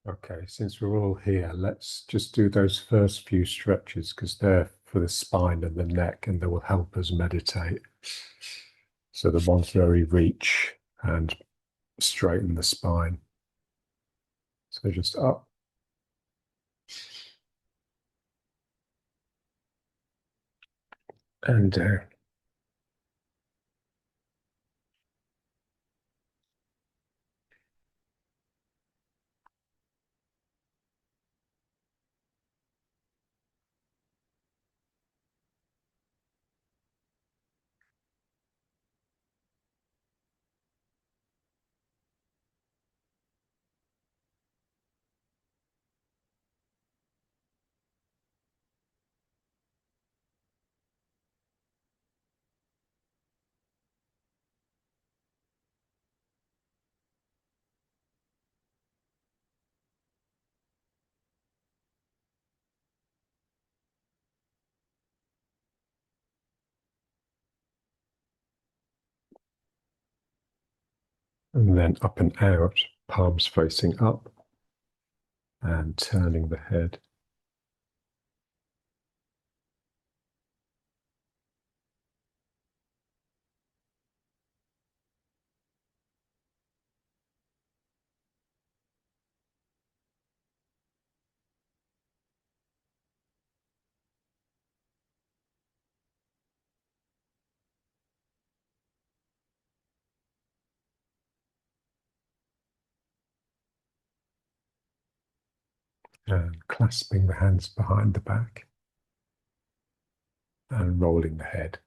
Okay, since we're all here, let's just do those first few stretches because they're for the spine and the neck and they will help us meditate. So the ones where we reach and straighten the spine. So just up and down. And then up and out, palms facing up and turning the head. And clasping the hands behind the back and rolling the head.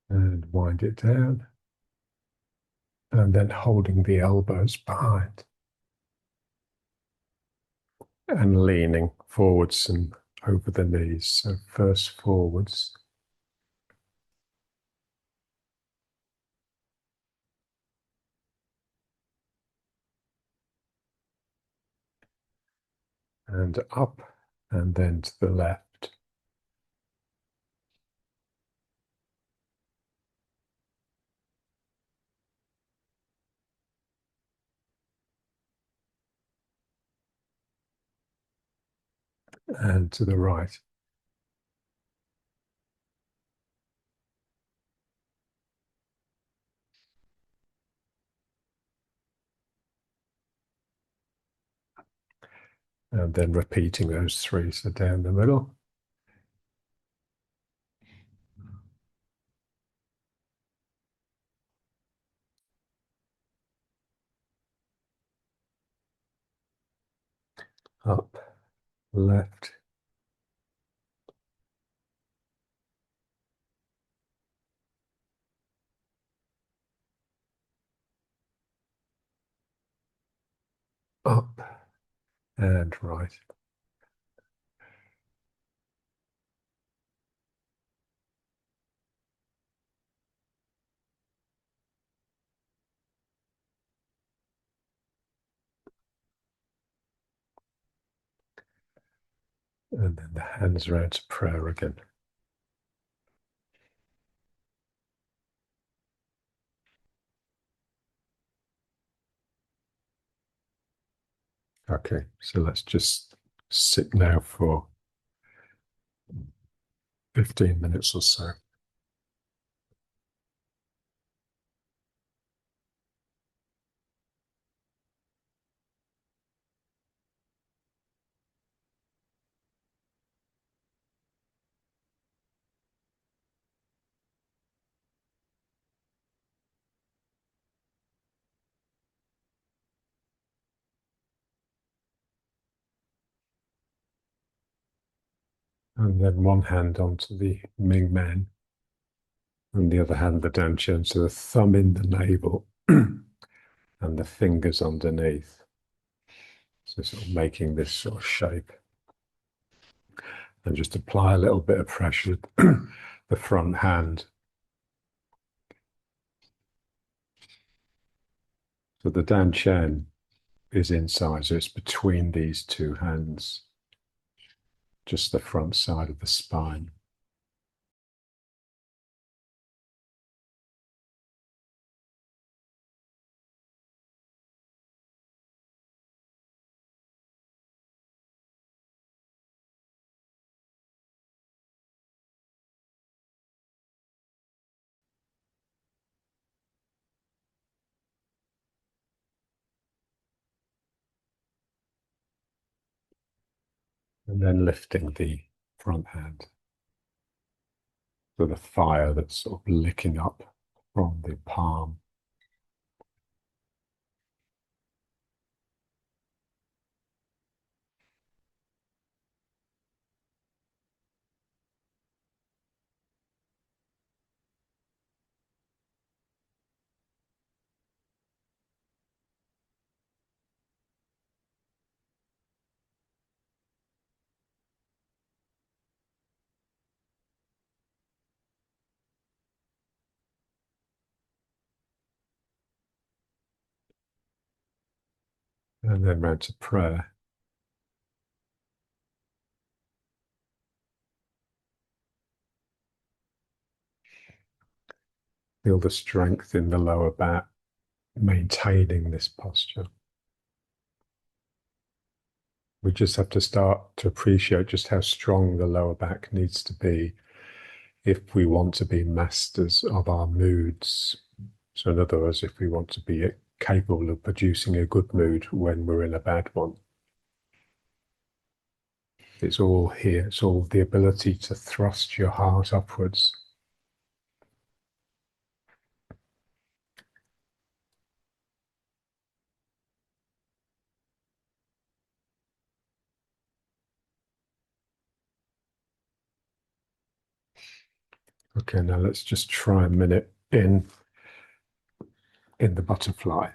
And wind it down. And then holding the elbows behind and leaning forwards and over the knees. So first forwards and up and then to the left. And to the right. And then repeating those three. So down the middle. Up, left, up, and right. And then the hands around to prayer again. Okay, so let's just sit now for 15 minutes or so. And then one hand onto the Ming Man. On the other hand, the danchen, so the thumb in the navel and the fingers underneath. So sort of making this sort of shape. And just apply a little bit of pressure with the front hand. So the danchen is inside, so it's between these two hands, just the front side of the spine. And then lifting the front hand. So the fire that's sort of licking up from the palm. And then round to prayer. Feel the strength in the lower back, maintaining this posture. We just have to start to appreciate just how strong the lower back needs to be if we want to be masters of our moods. So in other words, if we want to be capable of producing a good mood when we're in a bad one. It's all here. It's all the ability to thrust your heart upwards. Okay, now let's just try a minute in the butterfly.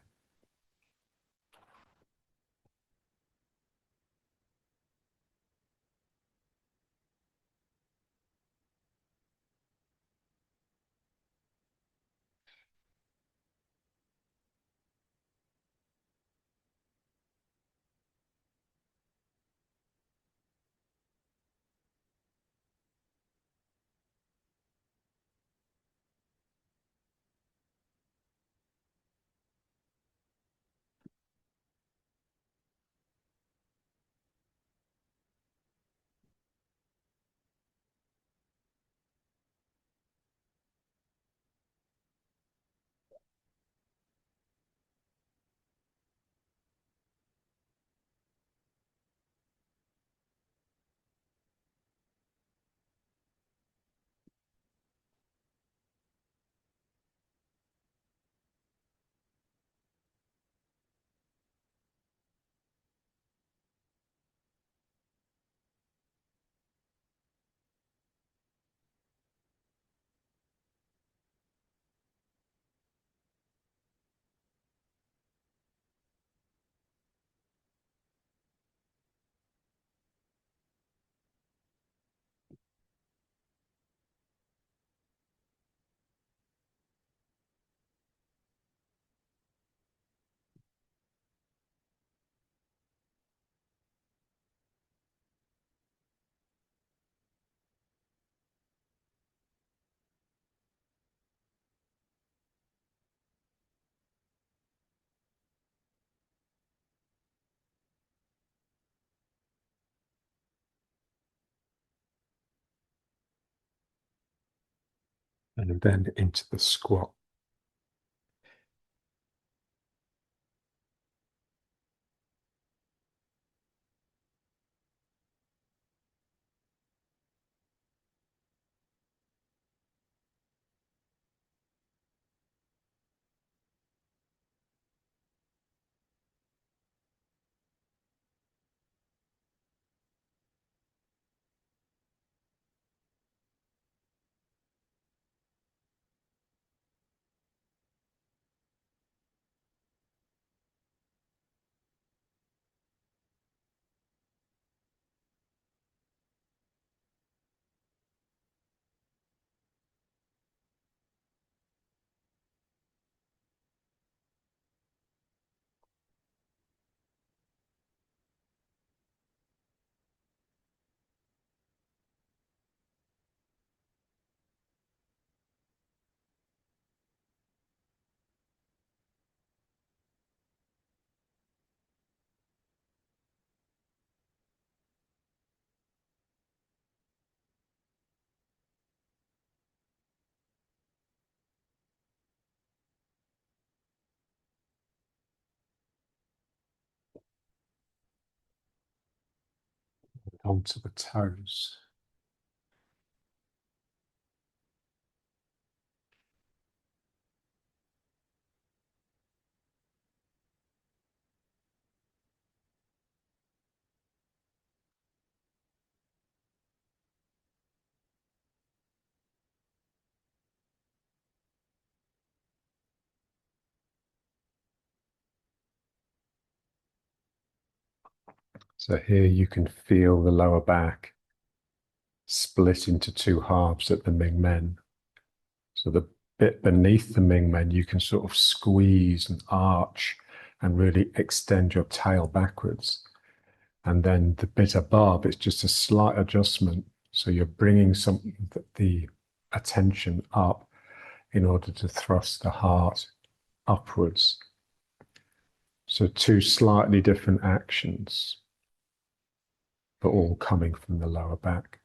And then into the squat. onto the toes. So here you can feel the lower back split into two halves at the Ming Men. So the bit beneath the Ming Men, you can sort of squeeze and arch and really extend your tail backwards. And then the bit above, it's just a slight adjustment. So you're bringing the attention up in order to thrust the heart upwards. So two slightly different actions, but all coming from the lower back.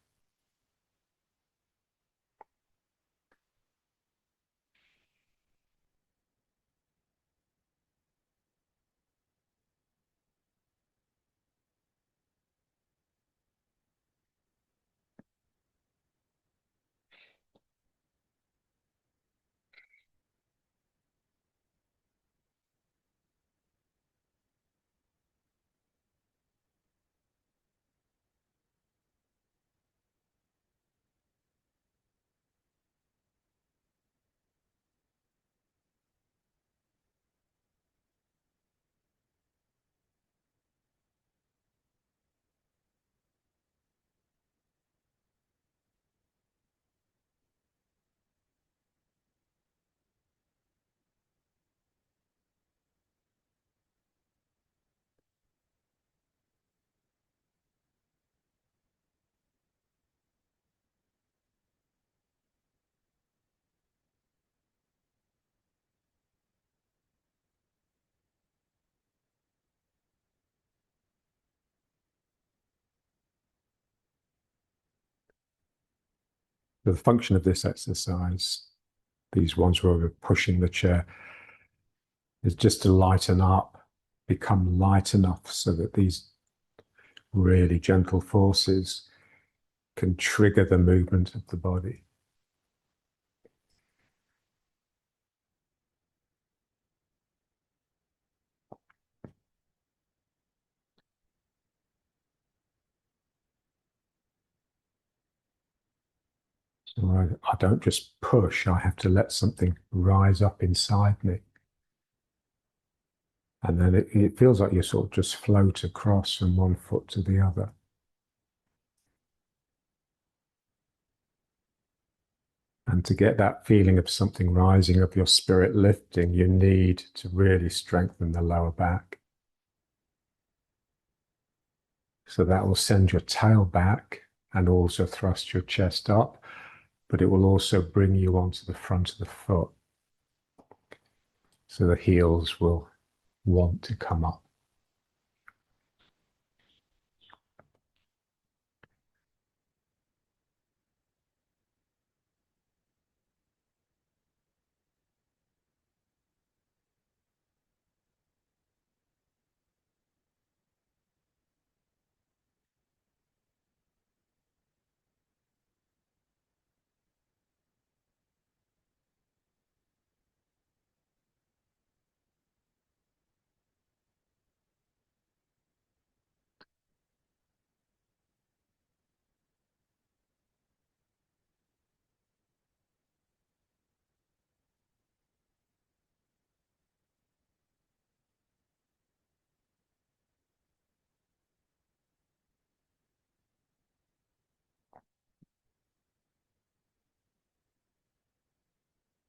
The function of this exercise, these ones where we're pushing the chair, is just to lighten up, become light enough so that these really gentle forces can trigger the movement of the body. So I don't just push, I have to let something rise up inside me. And then it feels like you sort of just float across from one foot to the other. And to get that feeling of something rising, of your spirit lifting, you need to really strengthen the lower back. So that will send your tail back and also thrust your chest up, but it will also bring you onto the front of the foot. So the heels will want to come up.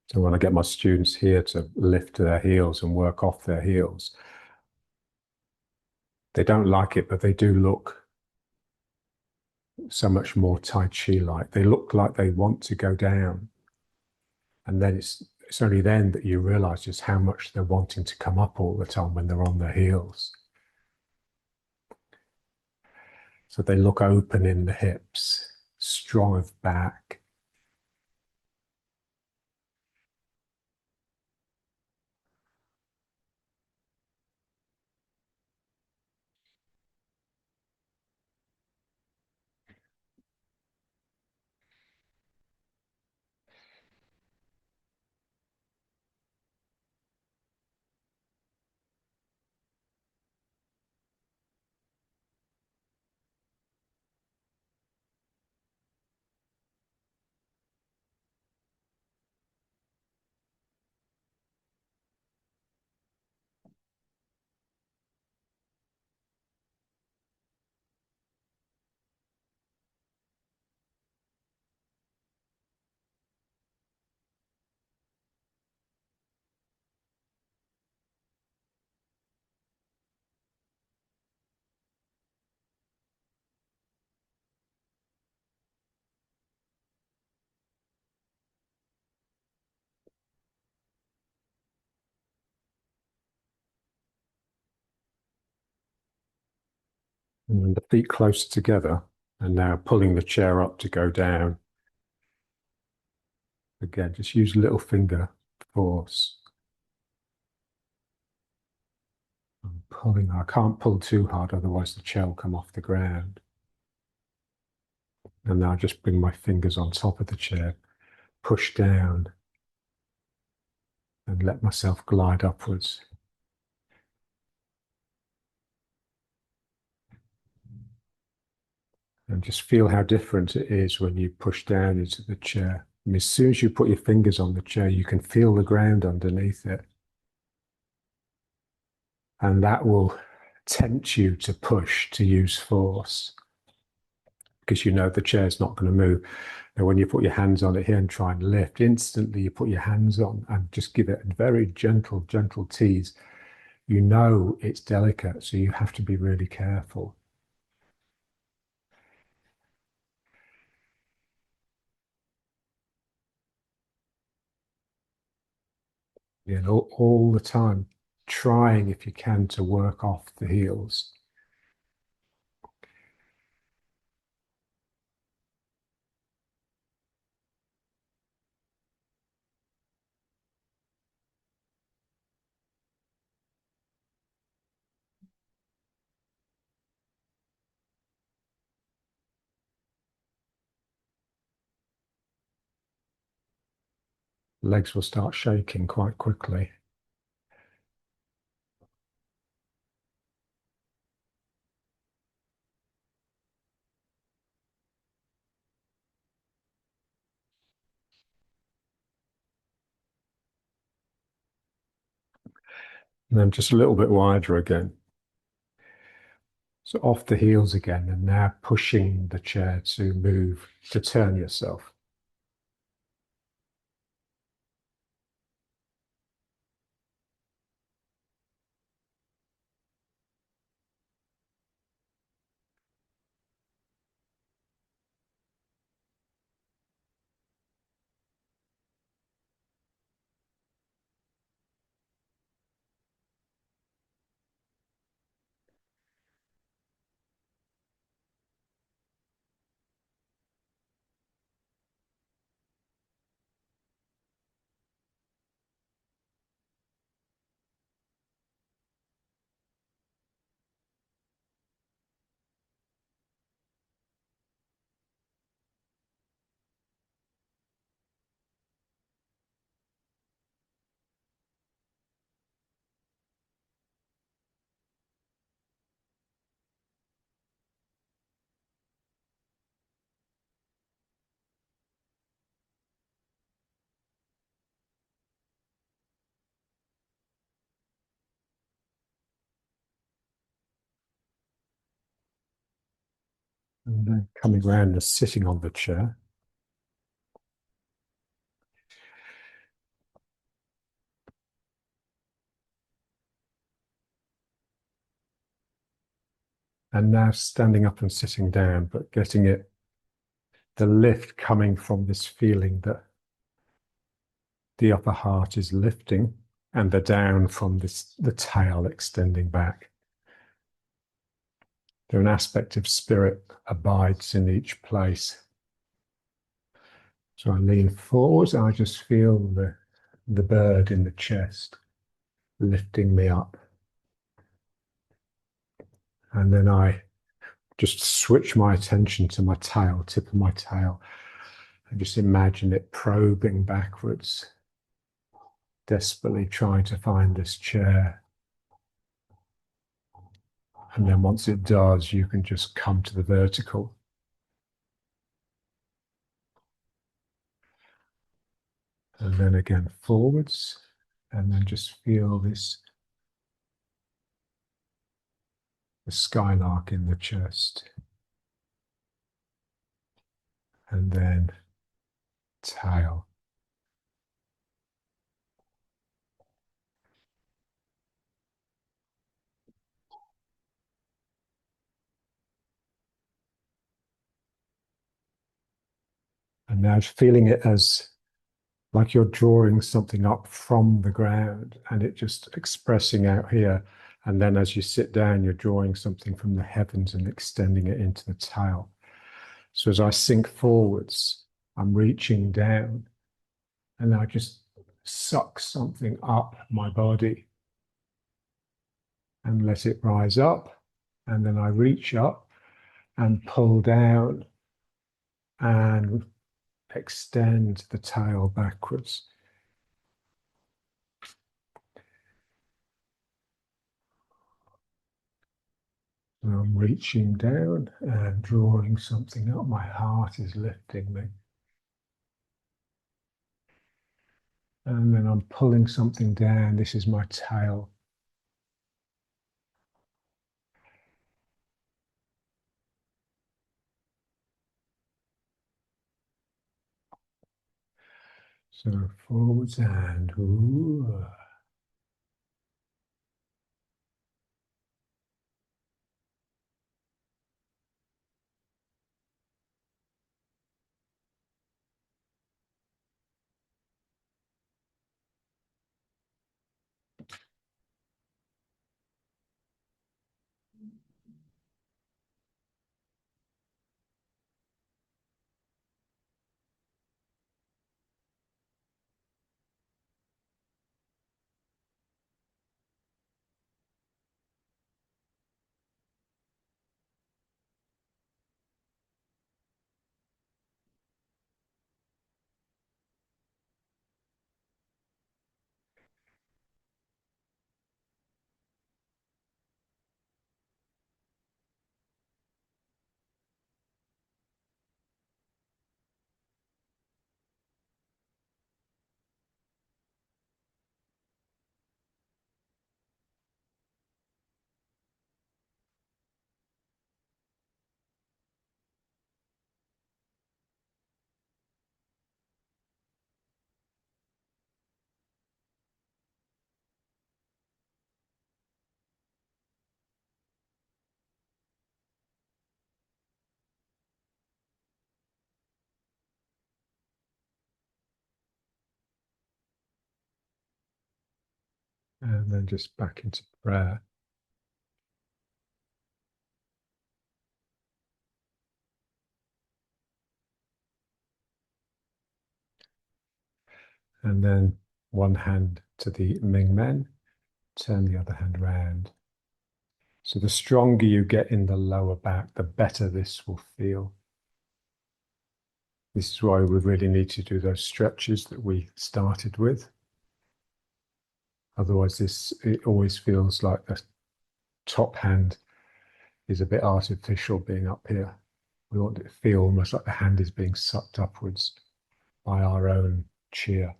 So when I get my students here to lift their heels and work off their heels, they don't like it, but they do look so much more Tai Chi-like. They look like they want to go down. And then it's only then that you realize just how much they're wanting to come up all the time when they're on their heels. So they look open in the hips, strong of back. And then the feet closer together, and now pulling the chair up to go down. Again, just use little finger force. I'm pulling. I can't pull too hard, otherwise the chair will come off the ground. And now just bring my fingers on top of the chair, push down, and let myself glide upwards. And just feel how different it is when you push down into the chair. And as soon as you put your fingers on the chair, you can feel the ground underneath it. And that will tempt you to push, to use force, because you know the chair's not going to move. Now, when you put your hands on it here and try and lift, instantly you put your hands on and just give it a very gentle, gentle tease. You know it's delicate, so you have to be really careful. You know, all the time, trying if you can to work off the heels. Legs will start shaking quite quickly. And then just a little bit wider again. So off the heels again, and now pushing the chair to move, to turn yourself. And then coming around and sitting on the chair. And now standing up and sitting down, but getting it, the lift coming from this feeling that the upper heart is lifting and the down from this, the tail extending back. There an aspect of spirit abides in each place. So I lean forward and I just feel the bird in the chest lifting me up. And then I just switch my attention to my tail, tip of my tail, and just imagine it probing backwards, desperately trying to find this chair. And then once it does, you can just come to the vertical. And then again forwards, and then just feel this, the skylark in the chest. And then tail. And now feeling it as like you're drawing something up from the ground and it just expressing out here And then as you sit down, you're drawing something from the heavens and extending it into the tail. So as I sink forwards, I'm reaching down and I just suck something up my body and let it rise up. And then I reach up and pull down and extend the tail backwards. And I'm reaching down and drawing something up. My heart is lifting me. And then I'm pulling something down. This is my tail. So forwards and ooh. And then just back into prayer. And then one hand to the Ming Men, turn the other hand around. So the stronger you get in the lower back, the better this will feel. This is why we really need to do those stretches that we started with. Otherwise, it always feels like the top hand is a bit artificial being up here. We want it to feel almost like the hand is being sucked upwards by our own cheer.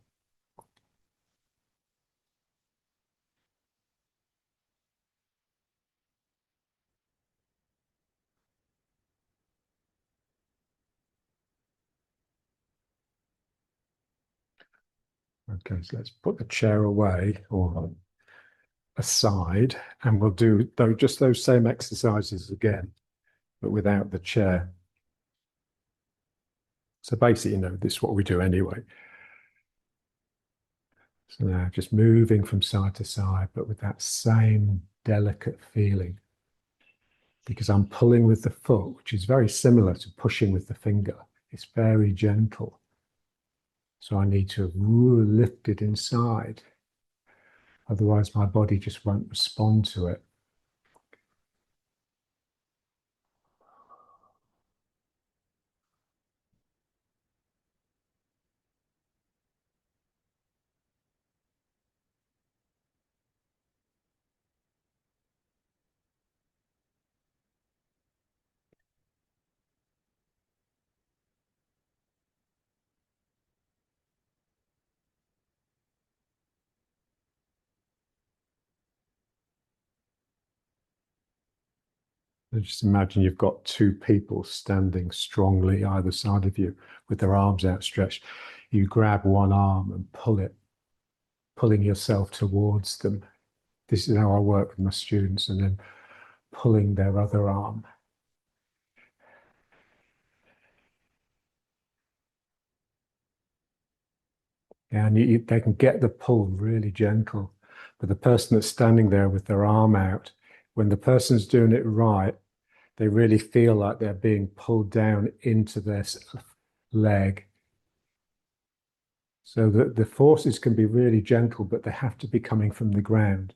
Okay, so let's put the chair away or aside, and we'll do just those same exercises again, but without the chair. So basically, this is what we do anyway. So now just moving from side to side, but with that same delicate feeling, because I'm pulling with the foot, which is very similar to pushing with the finger. It's very gentle. So I need to lift it inside. Otherwise, my body just won't respond to it. And just imagine you've got two people standing strongly either side of you with their arms outstretched. You grab one arm and pull it, pulling yourself towards them. This is how I work with my students, and then pulling their other arm. And they can get the pull really gentle, But the person that's standing there with their arm out, when the person's doing it right, they really feel like they're being pulled down into their leg. So that the forces can be really gentle, but they have to be coming from the ground.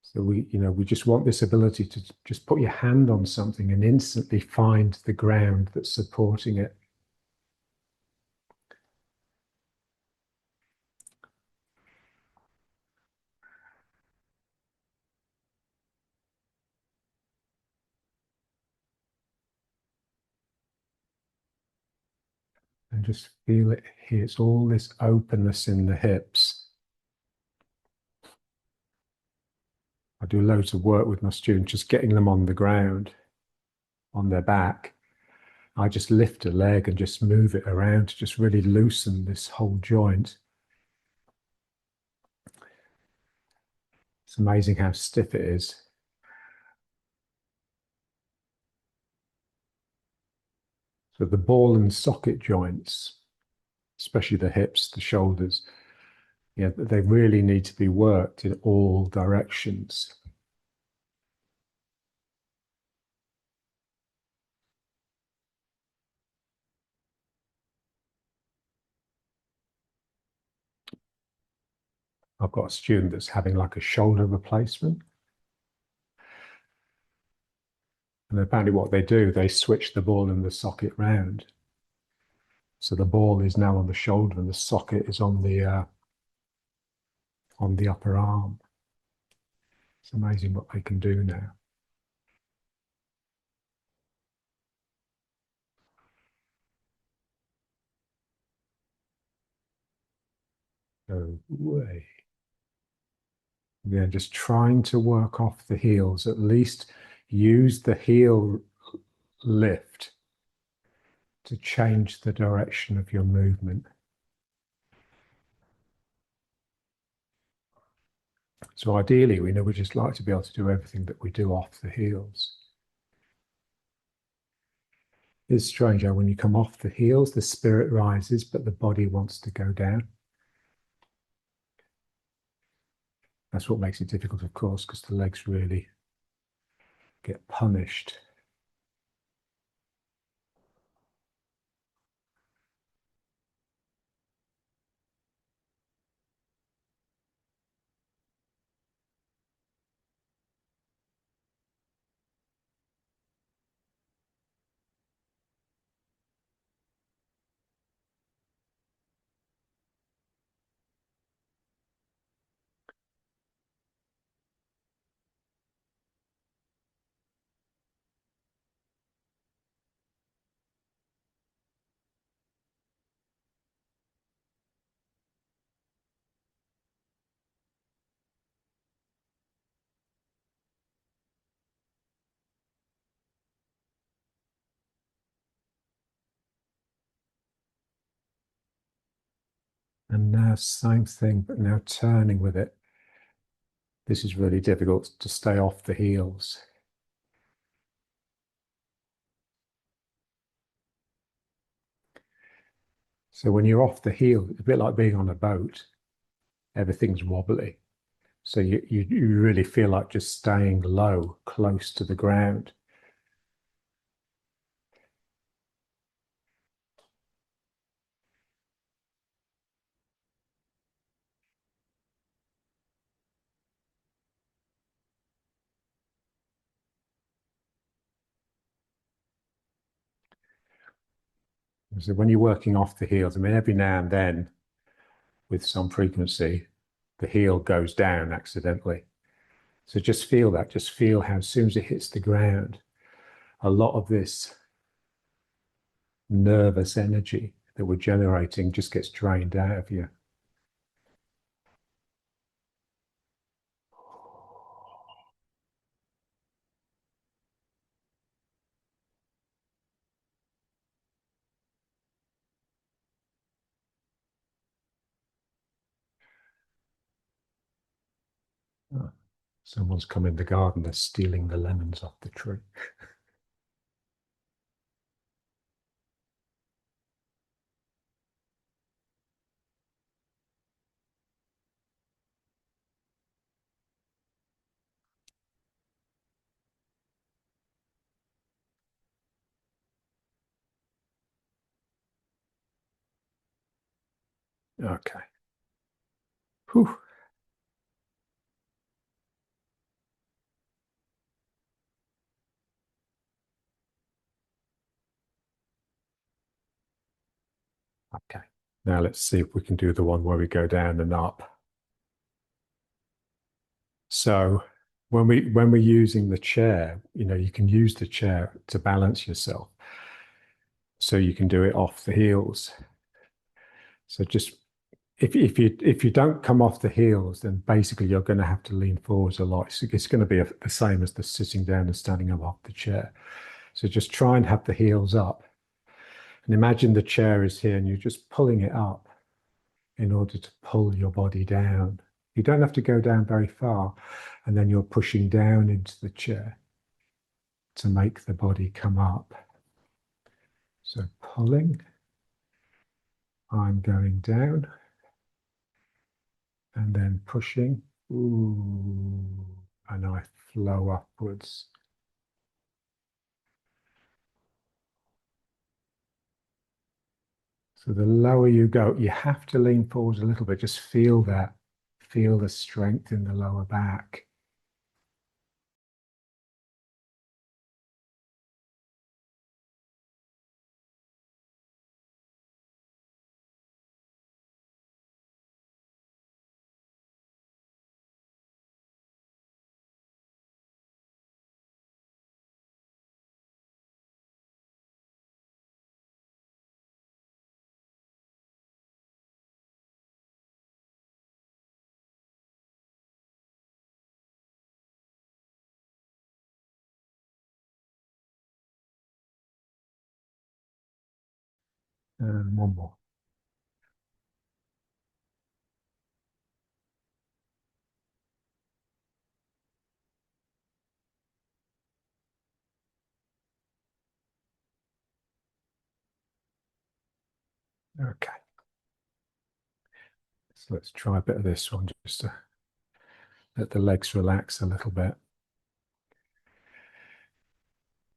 So we just want this ability to just put your hand on something and instantly find the ground that's supporting it. And just feel it here. It's all this openness in the hips. I do loads of work with my students, just getting them on the ground, on their back. I just lift a leg and just move it around to just really loosen this whole joint. It's amazing how stiff it is. So the ball and socket joints, especially the hips, the shoulders, yeah, they really need to be worked in all directions. I've got a student that's having like a shoulder replacement. And apparently what they do, they switch the ball and the socket round. So the ball is now on the shoulder and the socket is on the upper arm. It's amazing what they can do now. No way. Yeah, just trying to work off the heels, at least use the heel lift to change the direction of your movement. So ideally, we just like to be able to do everything that we do off the heels. It's strange how when you come off the heels, the spirit rises, but the body wants to go down. That's what makes it difficult, of course, because the legs really get punished. And now, same thing, but now turning with it. This is really difficult to stay off the heels. So when you're off the heel, it's a bit like being on a boat. Everything's wobbly. So you really feel like just staying low, close to the ground. So when you're working off the heels, I mean, every now and then, with some frequency, the heel goes down accidentally. So just feel that. Just feel how as soon as it hits the ground, a lot of this nervous energy that we're generating just gets drained out of you. Oh, someone's come in the garden, they're stealing the lemons off the tree. Okay. Whew. Okay. Now let's see if we can do the one where we go down and up. So when we're using the chair, you can use the chair to balance yourself. So you can do it off the heels. So just if you don't come off the heels, then basically you're going to have to lean forwards a lot. So it's going to be the same as the sitting down and standing up off the chair. So just try and have the heels up. And imagine the chair is here and you're just pulling it up in order to pull your body down. You don't have to go down very far. And then you're pushing down into the chair to make the body come up. So pulling, I'm going down and then pushing. Ooh, and I flow upwards. So the lower you go, you have to lean forward a little bit. Just feel that. Feel the strength in the lower back. And one more. Okay. So let's try a bit of this one just to let the legs relax a little bit.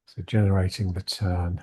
So generating the turn.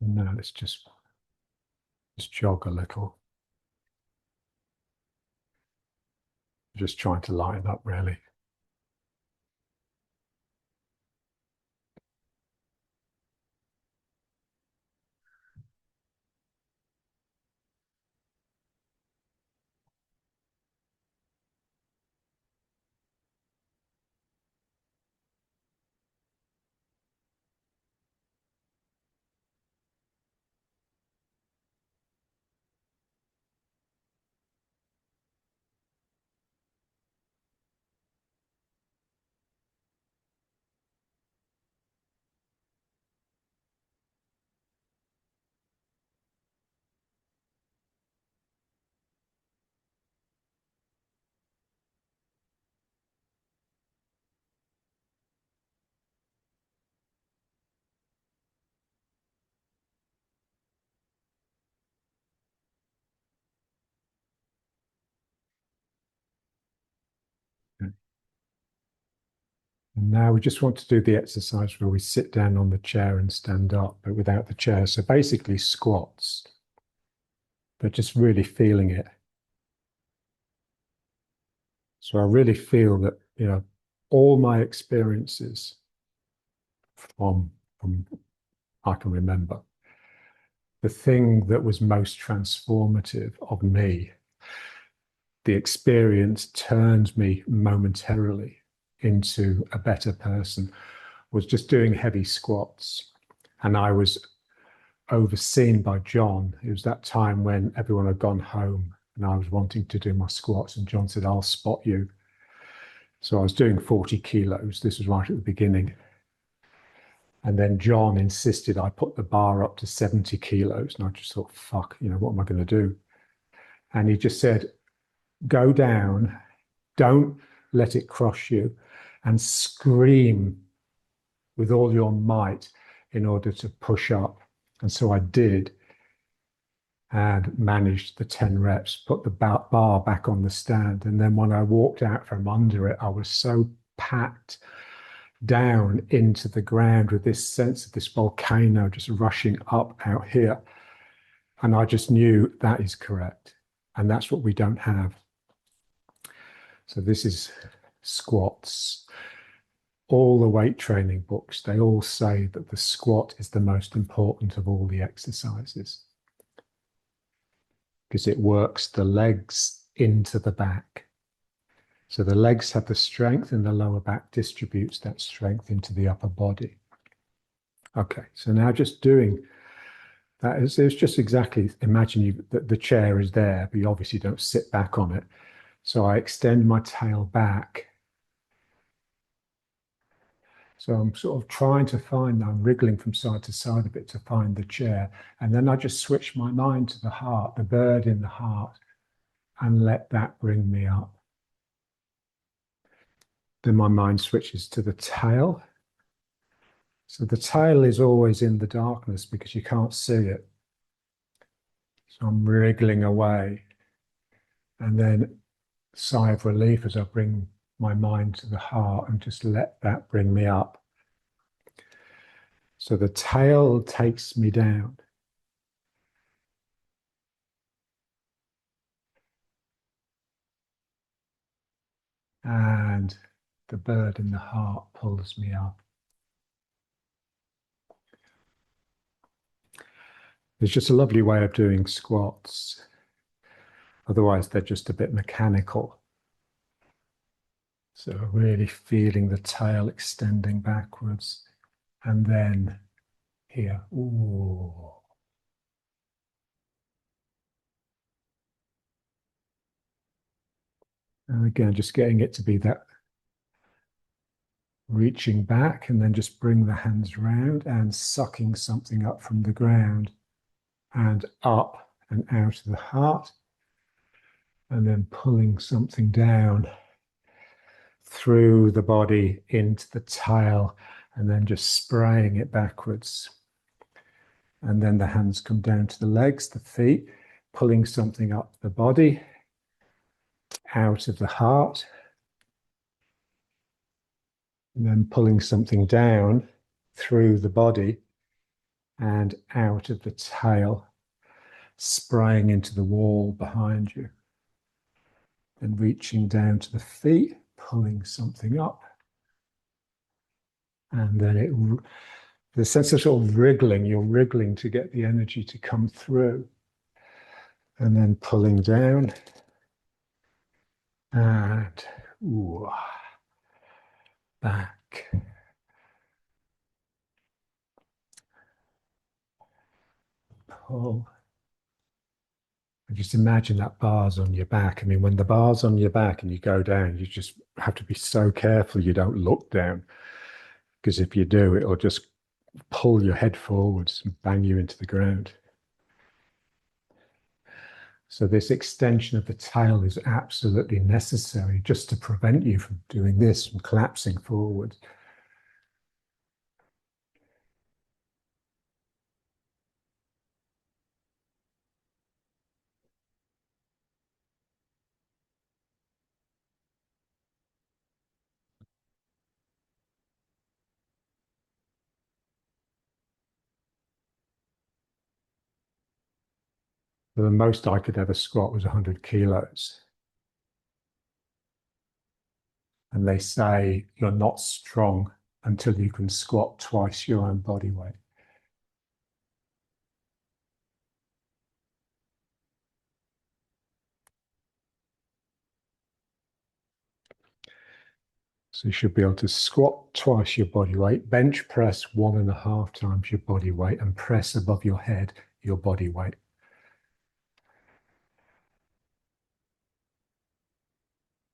And now let's just jog a little. Just trying to lighten up really. And now we just want to do the exercise where we sit down on the chair and stand up, but without the chair. So basically squats, but just really feeling it. So I really feel that, all my experiences from I can remember, the thing that was most transformative of me, the experience turned me momentarily into a better person, was just doing heavy squats. And I was overseen by John. It was that time when everyone had gone home and I was wanting to do my squats. And John said, I'll spot you. So I was doing 40 kilos. This was right at the beginning. And then John insisted I put the bar up to 70 kilos. And I just thought, fuck, what am I going to do? And he just said, go down, don't let it crush you, and scream with all your might in order to push up. And so I did, and managed the 10 reps, put the bar back on the stand. And then when I walked out from under it, I was so packed down into the ground with this sense of this volcano just rushing up out here. And I just knew that is correct. And that's what we don't have. So this is squats. All the weight training books, they all say that the squat is the most important of all the exercises because it works the legs into the back. So the legs have the strength and the lower back distributes that strength into the upper body. Okay, so now just doing that is it's just exactly, imagine that the chair is there, but you obviously don't sit back on it. So I extend my tail back. So I'm sort of trying to I'm wriggling from side to side a bit to find the chair. And then I just switch my mind to the heart, the bird in the heart, and let that bring me up. Then my mind switches to the tail. So the tail is always in the darkness because you can't see it. So I'm wriggling away. And then sigh of relief as I bring my mind to the heart and just let that bring me up. So the tail takes me down. And the bird in the heart pulls me up. It's just a lovely way of doing squats. Otherwise, they're just a bit mechanical. So really feeling the tail extending backwards. And then here. Ooh. And again, just getting it to be that reaching back and then just bring the hands round and sucking something up from the ground and up and out of the heart. And then pulling something down through the body into the tail and then just spraying it backwards. And then the hands come down to the legs, the feet, pulling something up the body, out of the heart, and then pulling something down through the body and out of the tail, spraying into the wall behind you. Then reaching down to the feet, pulling something up. And then the sense of sort of wriggling, you're wriggling to get the energy to come through. And then pulling down. And ooh, back. Pull. And just imagine that bar's on your back. I mean, when the bar's on your back and you go down, you just have to be so careful you don't look down. Because if you do, it'll just pull your head forwards and bang you into the ground. So this extension of the tail is absolutely necessary just to prevent you from doing this, from collapsing forward. The most I could ever squat was 100 kilos. And they say you're not strong until you can squat twice your own body weight. So you should be able to squat twice your body weight, bench press 1.5 times your body weight, and press above your head your body weight.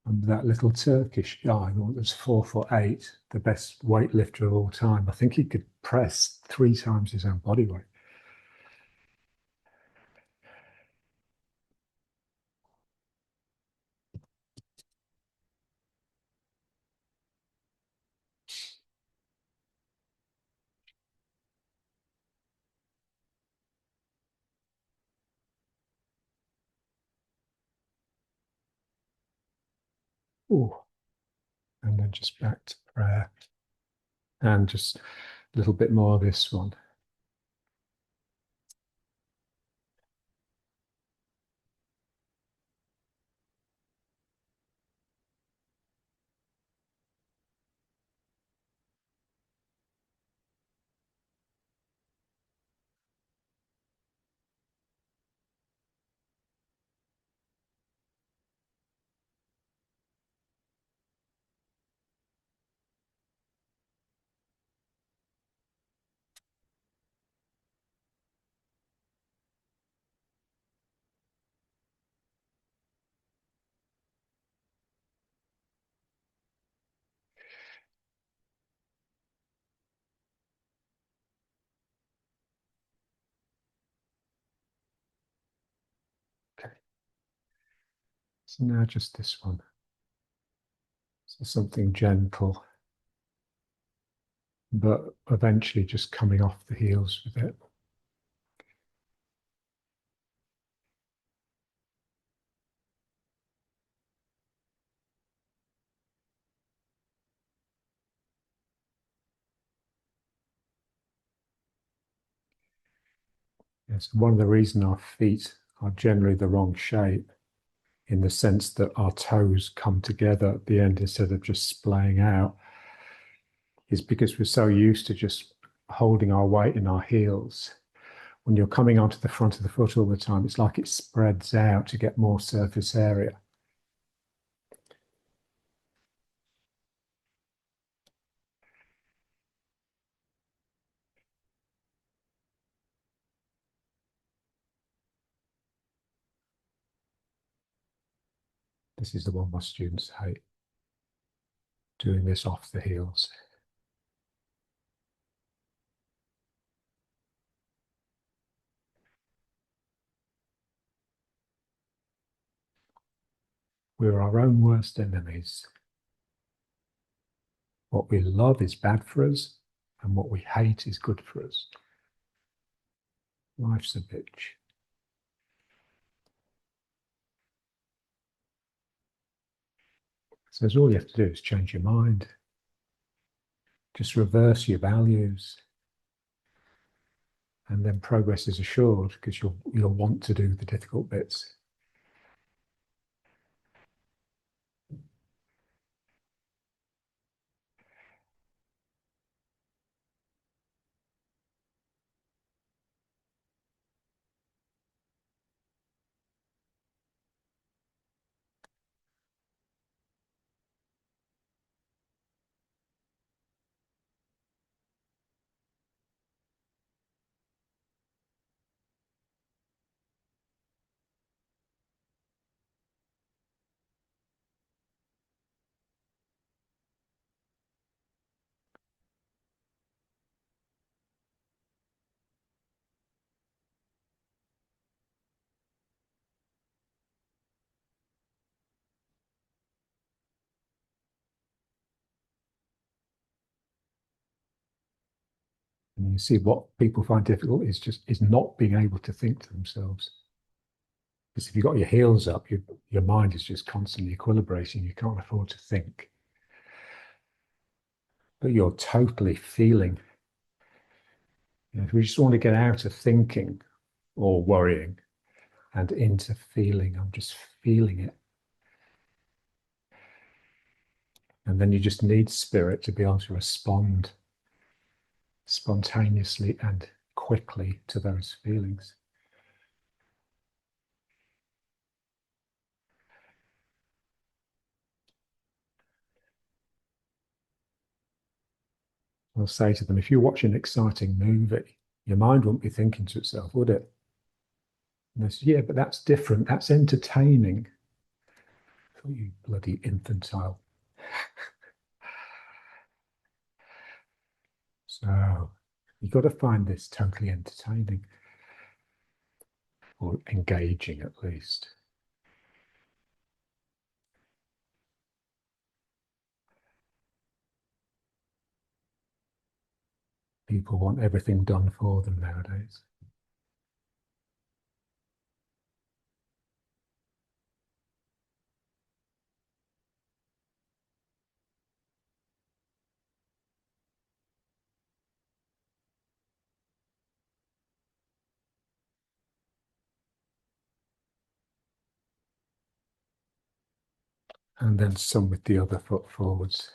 And that little Turkish guy who was 4'8", the best weightlifter of all time, I think he could press 3 times his own body weight. Ooh. And then just back to prayer. And just a little bit more of this one. Okay. So now just this one. So something gentle, but eventually just coming off the heels with it. Yes, one of the reasons our feet are generally the wrong shape, in the sense that our toes come together at the end instead of just splaying out, is because we're so used to just holding our weight in our heels. When you're coming onto the front of the foot all the time, it's like it spreads out to get more surface area. This is the one my students hate, doing this off the heels. We're our own worst enemies. What we love is bad for us, and what we hate is good for us. Life's a bitch. So all you have to do is change your mind. Just reverse your values. And then progress is assured because you'll want to do the difficult bits. And you see what people find difficult is not being able to think to themselves. Because if you've got your heels up, your mind is just constantly equilibrating. You can't afford to think. But you're totally feeling. If we just want to get out of thinking or worrying, and into feeling. I'm just feeling it. And then you just need spirit to be able to respond spontaneously and quickly to those feelings. I'll say to them, if you watch an exciting movie, your mind won't be thinking to itself, would it? And they say, yeah, but that's different. That's entertaining. Oh, you bloody infantile. So you've got to find this totally entertaining or engaging at least. People want everything done for them nowadays. And then some with the other foot forwards.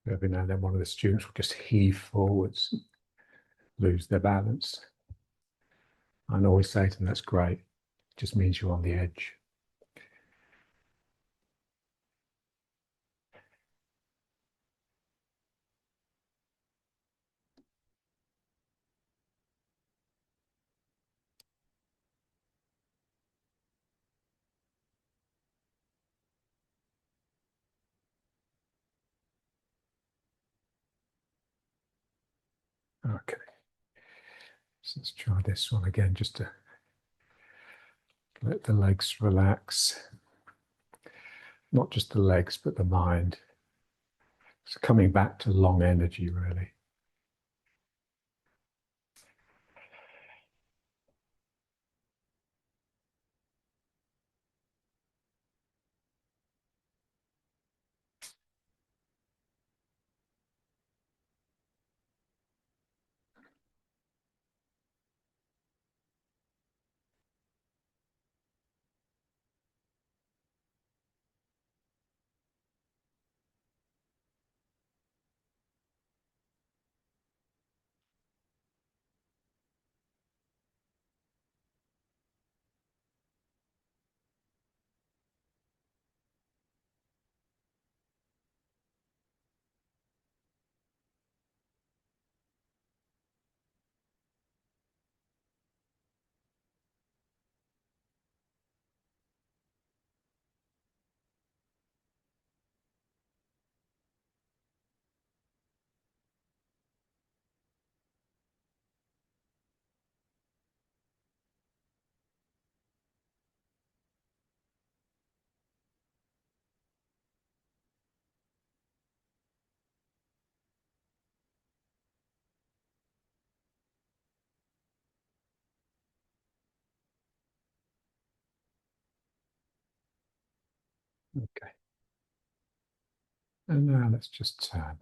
Every now and then one of the students will just heave forwards, lose their balance. I always say to them, that's great. It just means you're on the edge. Okay. So let's try this one again, just to let the legs relax. Not just the legs, but the mind. So coming back to long energy, really. Okay. And now let's just turn.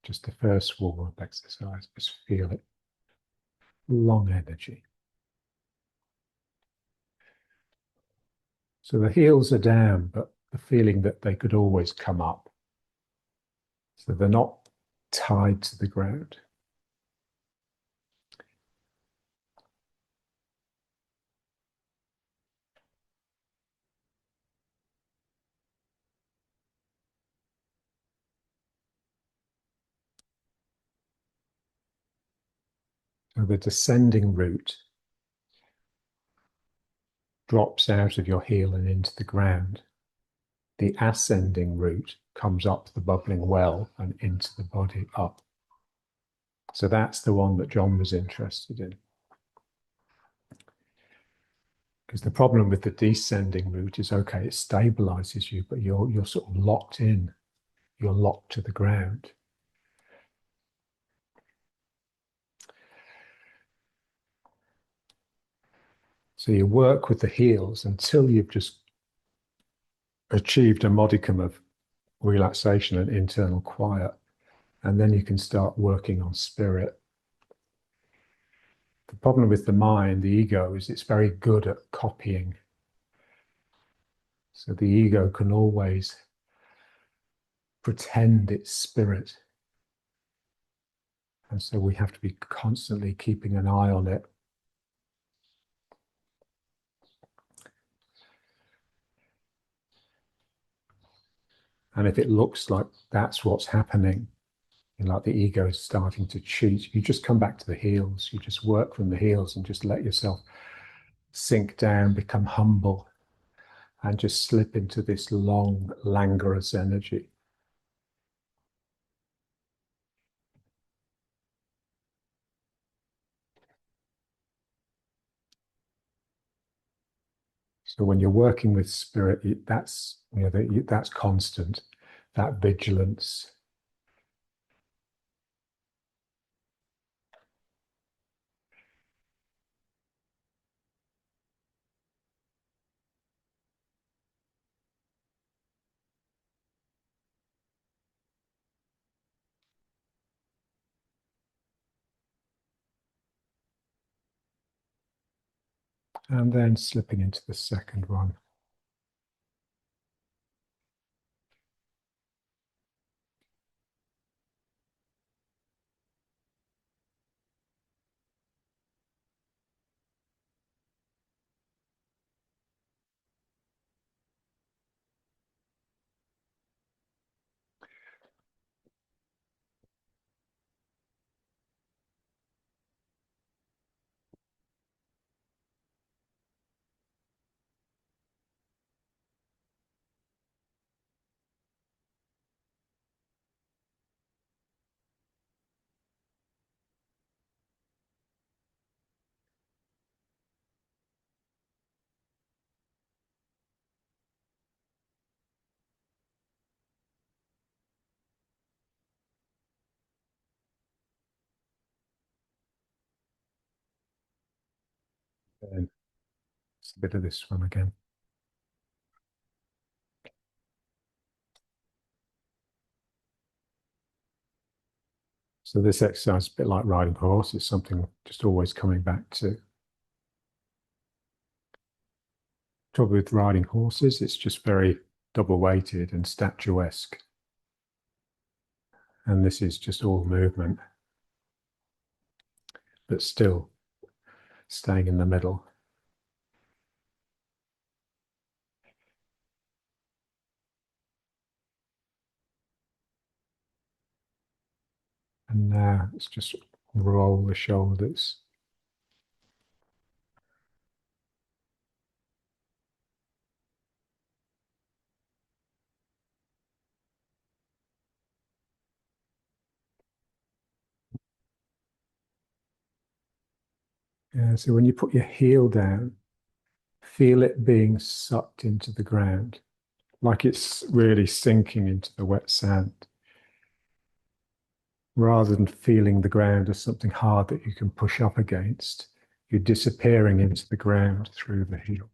Just the first warm-up exercise. Just feel it. Long energy. So the heels are down, but the feeling that they could always come up. So they're not tied to the ground. So the descending root drops out of your heel and into the ground. The ascending root comes up the bubbling well and into the body up. So that's the one that John was interested in. Because the problem with the descending route is, okay, it stabilizes you, but you're sort of locked in. You're locked to the ground. So you work with the heels until you've just achieved a modicum of relaxation and internal quiet. And then you can start working on spirit. The problem with the mind, the ego, is it's very good at copying. So the ego can always pretend it's spirit. And so we have to be constantly keeping an eye on it. And if it looks like that's what's happening, like the ego is starting to cheat, you just come back to the heels. You just work from the heels and just let yourself sink down, become humble, and just slip into this long, languorous energy. So when you're working with spirit, that's that's constant, that vigilance. And then slipping into the second one. And it's a bit of this one again. So this exercise is a bit like riding a horse. It's something just always coming back to. Trouble with riding horses, it's just very double weighted and statuesque. And this is just all movement, but still staying in the middle. And now it's just roll the shoulders. Yeah, so when you put your heel down, feel it being sucked into the ground, like it's really sinking into the wet sand, rather than feeling the ground as something hard that you can push up against. You're disappearing into the ground through the heel.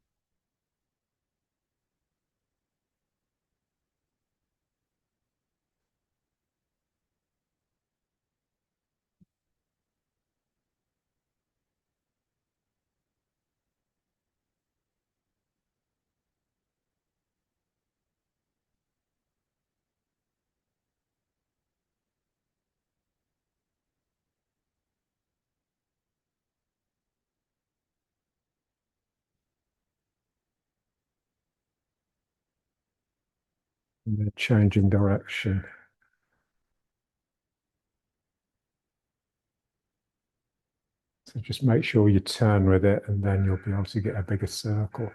And then changing direction. So just make sure you turn with it, and then you'll be able to get a bigger circle.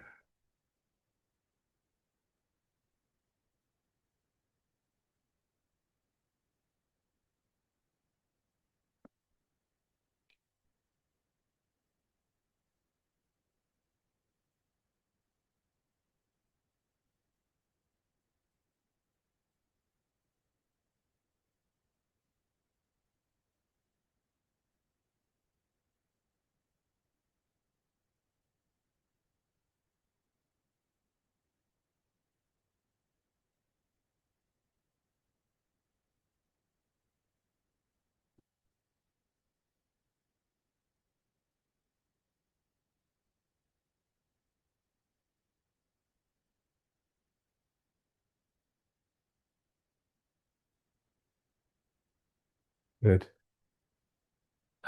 Good.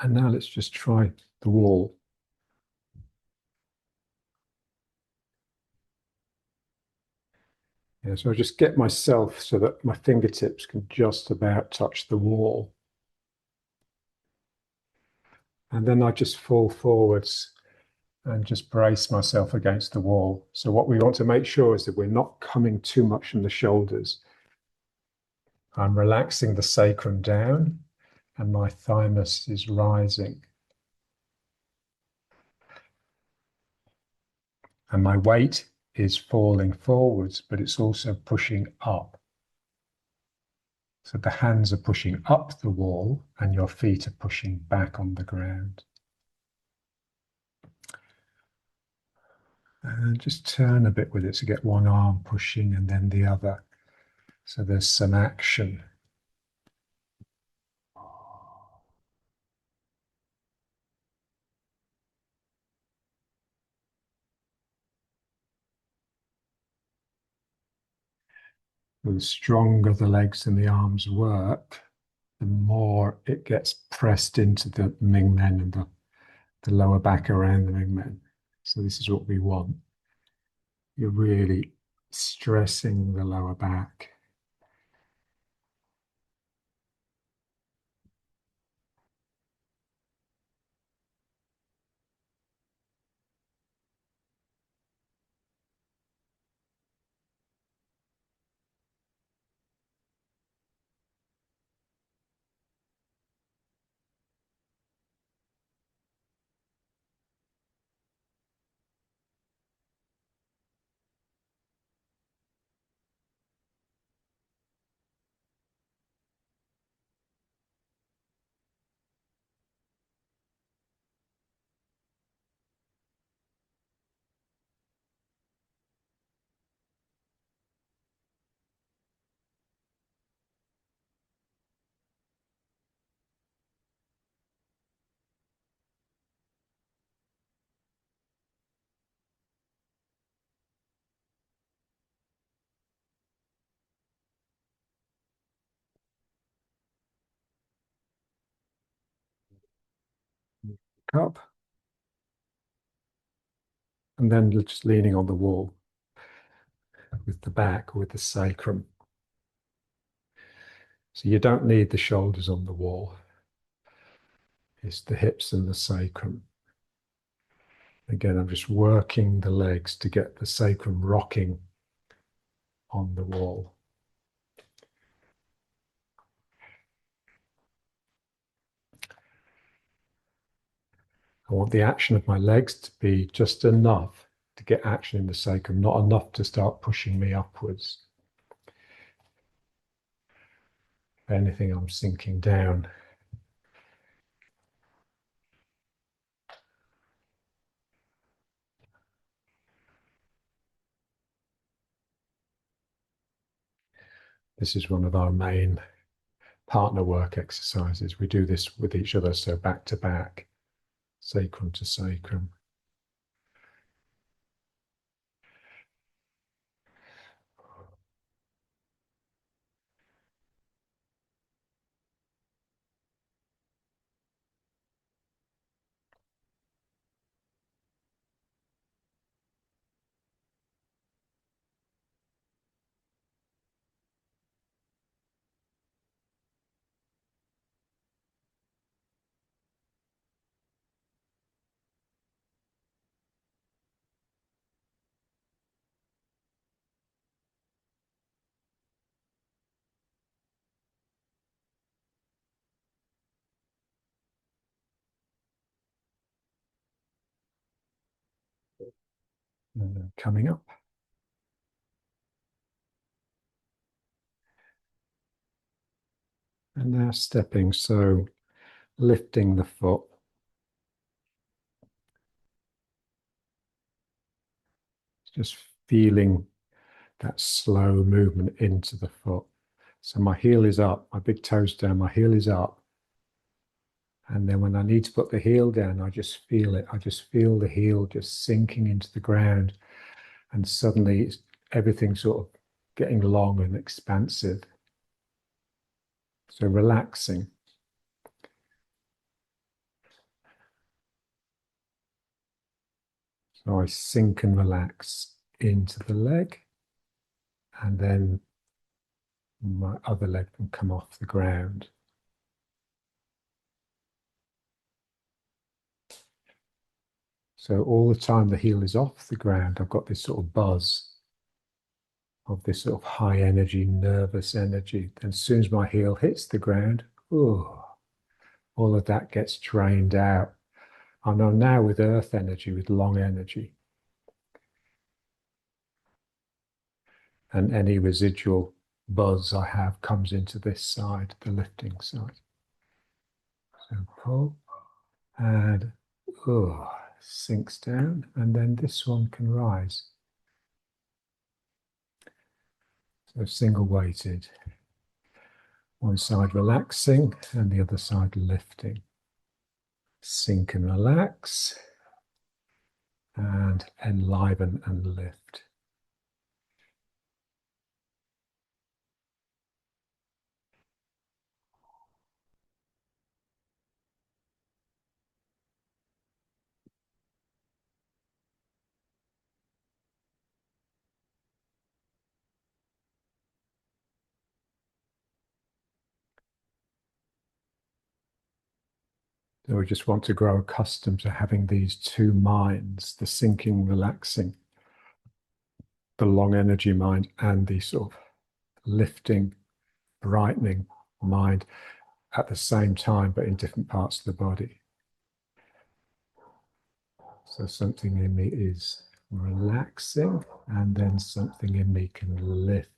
And now let's just try the wall. Yeah, so I just get myself so that my fingertips can just about touch the wall. And then I just fall forwards and just brace myself against the wall. So what we want to make sure is that we're not coming too much from the shoulders. I'm relaxing the sacrum down and my thymus is rising. And my weight is falling forwards, but it's also pushing up. So the hands are pushing up the wall and your feet are pushing back on the ground. And just turn a bit with it to get one arm pushing and then the other. So there's some action. The stronger the legs and the arms work, the more it gets pressed into the Ming Men and the lower back around the Ming Men. So this is what we want. You're really stressing the lower back. Up. And then just leaning on the wall with the back, with the sacrum. So you don't need the shoulders on the wall. It's the hips and the sacrum. Again, I'm just working the legs to get the sacrum rocking on the wall. I want the action of my legs to be just enough to get action in the sacrum, not enough to start pushing me upwards. If anything, I'm sinking down. This is one of our main partner work exercises. We do this with each other, so back to back, sacrum to sacrum. And then coming up. And now stepping, so lifting the foot. Just feeling that slow movement into the foot. So my heel is up, my big toe's down, my heel is up. And then when I need to put the heel down, I just feel it. I just feel the heel just sinking into the ground. And suddenly everything's sort of getting long and expansive. So relaxing. So I sink and relax into the leg. And then my other leg can come off the ground. So all the time the heel is off the ground, I've got this sort of buzz of this sort of high energy, nervous energy. Then as soon as my heel hits the ground, oh, all of that gets drained out. I know now with earth energy, with long energy, and any residual buzz I have comes into this side, the lifting side. So pull and oh, sinks down, and then this one can rise. So single weighted. One side relaxing and the other side lifting. Sink and relax and enliven and lift. So we just want to grow accustomed to having these two minds, the sinking, relaxing, the long energy mind, and the sort of lifting, brightening mind at the same time, but in different parts of the body. So something in me is relaxing, and then something in me can lift.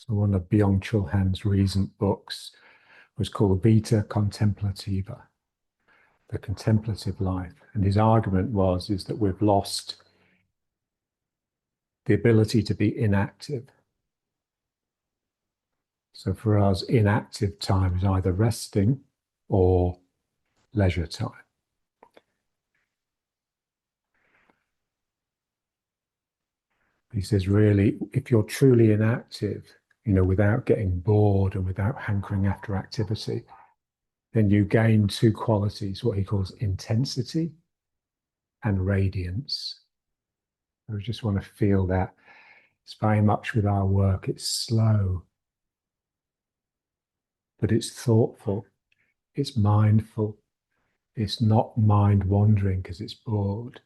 So one of Byung-Chul Han's recent books was called Vita Contemplativa, the contemplative life. And his argument is that we've lost the ability to be inactive. So for us, inactive time is either resting or leisure time. He says, really, if you're truly inactive, without getting bored and without hankering after activity, then you gain two qualities, what he calls intensity and radiance. We just want to feel that. It's very much with our work, it's slow, but it's thoughtful, it's mindful, it's not mind wandering because it's bored.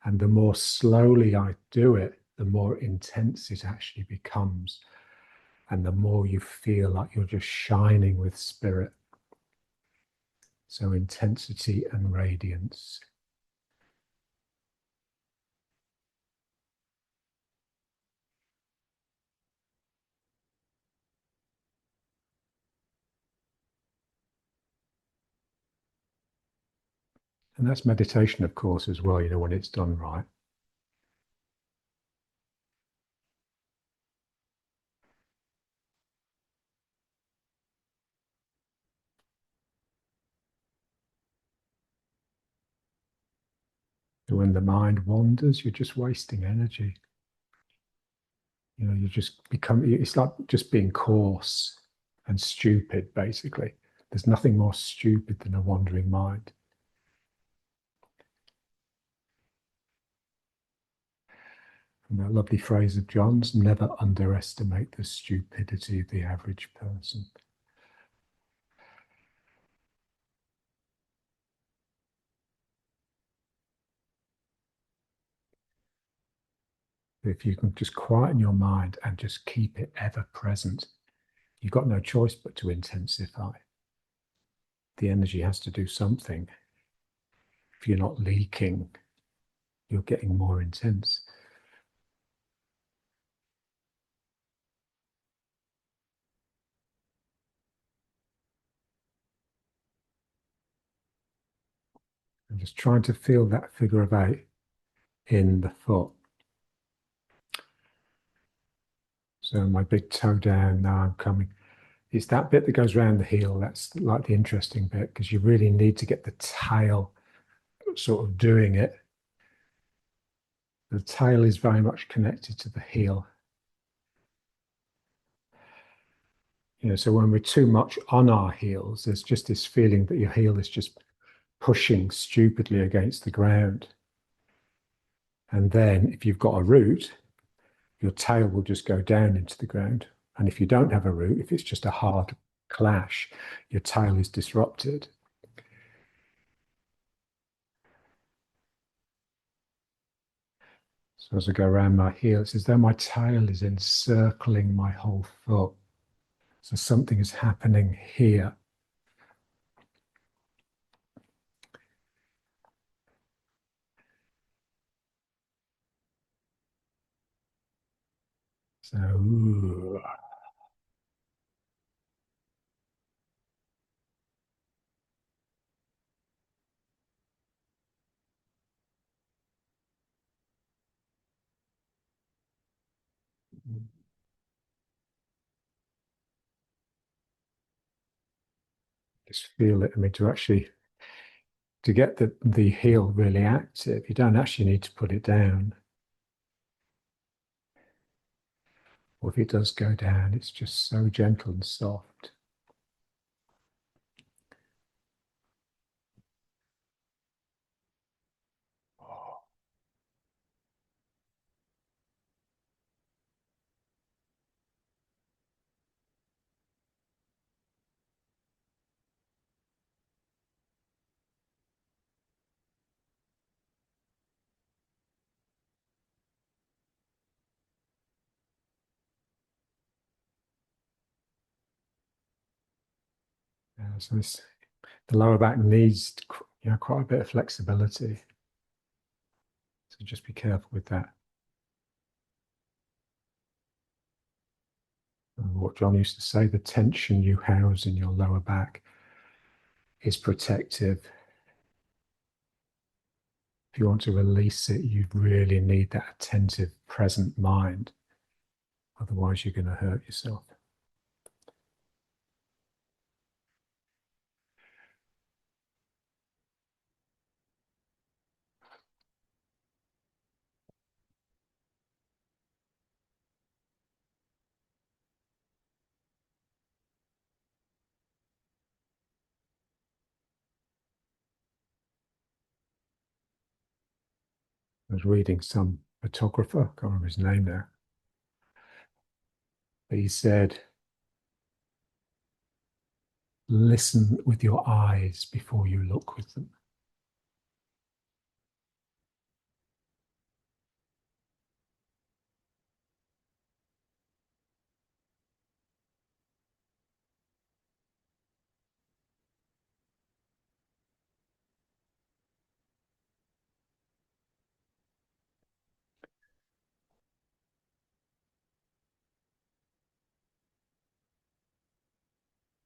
And the more slowly I do it, the more intense it actually becomes. And the more you feel like you're just shining with spirit. So intensity and radiance. And that's meditation, of course, as well, when it's done right. When the mind wanders, you're just wasting energy. You know, you just become, it's like just being coarse and stupid, basically. There's nothing more stupid than a wandering mind. And that lovely phrase of John's, never underestimate the stupidity of the average person. If you can just quieten your mind and just keep it ever present, you've got no choice but to intensify. The energy has to do something. If you're not leaking, you're getting more intense. And just trying to feel that figure of 8 in the foot. So my big toe down, now I'm coming. It's that bit that goes around the heel. That's like the interesting bit, because you really need to get the tail sort of doing it. The tail is very much connected to the heel. You know, so when we're too much on our heels, there's just this feeling that your heel is just pushing stupidly against the ground. And then if you've got a root, your tail will just go down into the ground. And if you don't have a root, if it's just a hard clash, your tail is disrupted. So as I go around my heel, it's as though my tail is encircling my whole foot. So something is happening here. So, ooh. Just feel it. I mean, to get the heel really active, you don't actually need to put it down. Or if it does go down, it's just so gentle and soft. So the lower back needs, quite a bit of flexibility. So just be careful with that. And what John used to say, the tension you house in your lower back is protective. If you want to release it, you really need that attentive, present mind. Otherwise, you're going to hurt yourself. I was reading some photographer, I can't remember his name now, but he said, listen with your eyes before you look with them.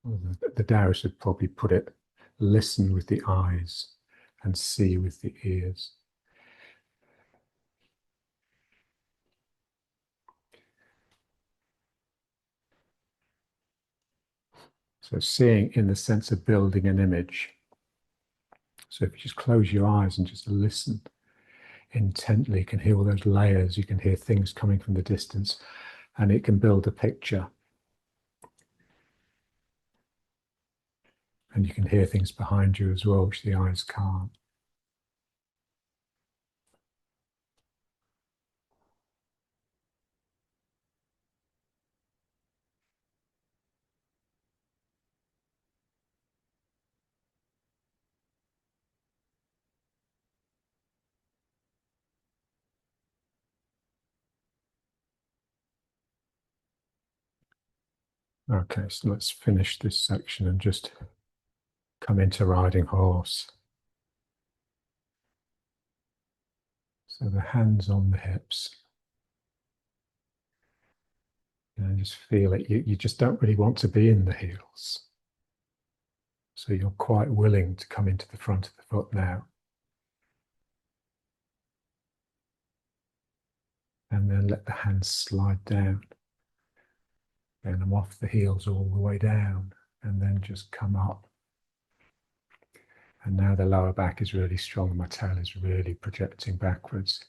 Well, the Taoists would probably put it, listen with the eyes and see with the ears. So seeing in the sense of building an image. So if you just close your eyes and just listen, intently. You can hear all those layers. You can hear things coming from the distance, and it can build a picture. And you can hear things behind you as well, which the eyes can't. Okay, so let's finish this section and just come into riding horse. So the hands on the hips. And just feel it. You just don't really want to be in the heels. So you're quite willing to come into the front of the foot now. And then let the hands slide down. And I'm off the heels all the way down. And then just come up. And now the lower back is really strong. My tail is really projecting backwards.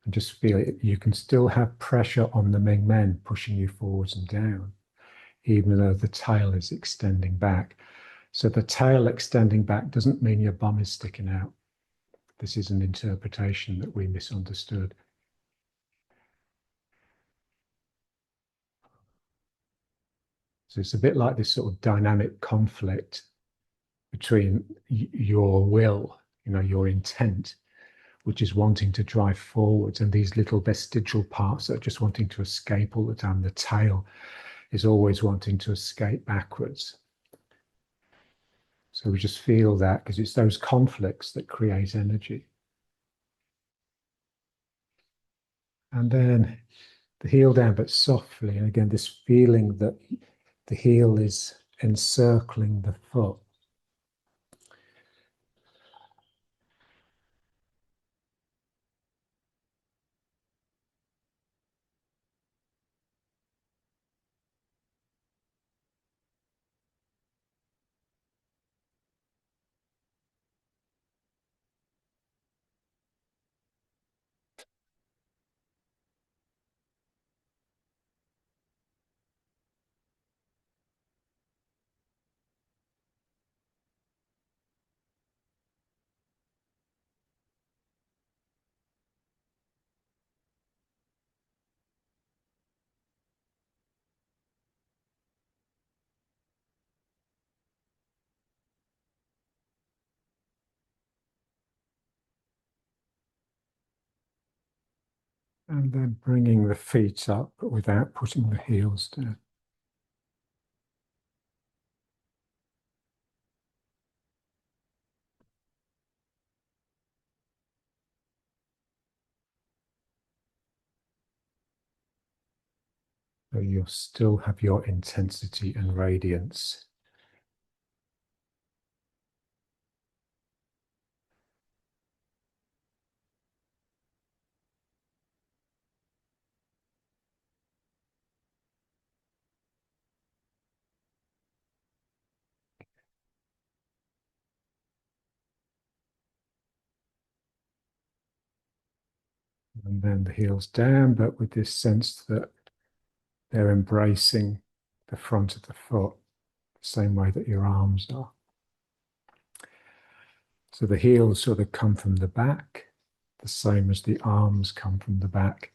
And just feel it. You can still have pressure on the Ming Men pushing you forwards and down, even though the tail is extending back. So the tail extending back doesn't mean your bum is sticking out. This is an interpretation that we misunderstood. So it's a bit like this sort of dynamic conflict between your will, your intent, which is wanting to drive forwards, and these little vestigial parts that are just wanting to escape all the time. The tail is always wanting to escape backwards. So we just feel that because it's those conflicts that create energy. And then the heel down, but softly. And again, this feeling that the heel is encircling the foot. And then bringing the feet up, but without putting the heels down. So you'll still have your intensity and radiance. And then the heels down, but with this sense that they're embracing the front of the foot, the same way that your arms are. So the heels sort of come from the back, the same as the arms come from the back.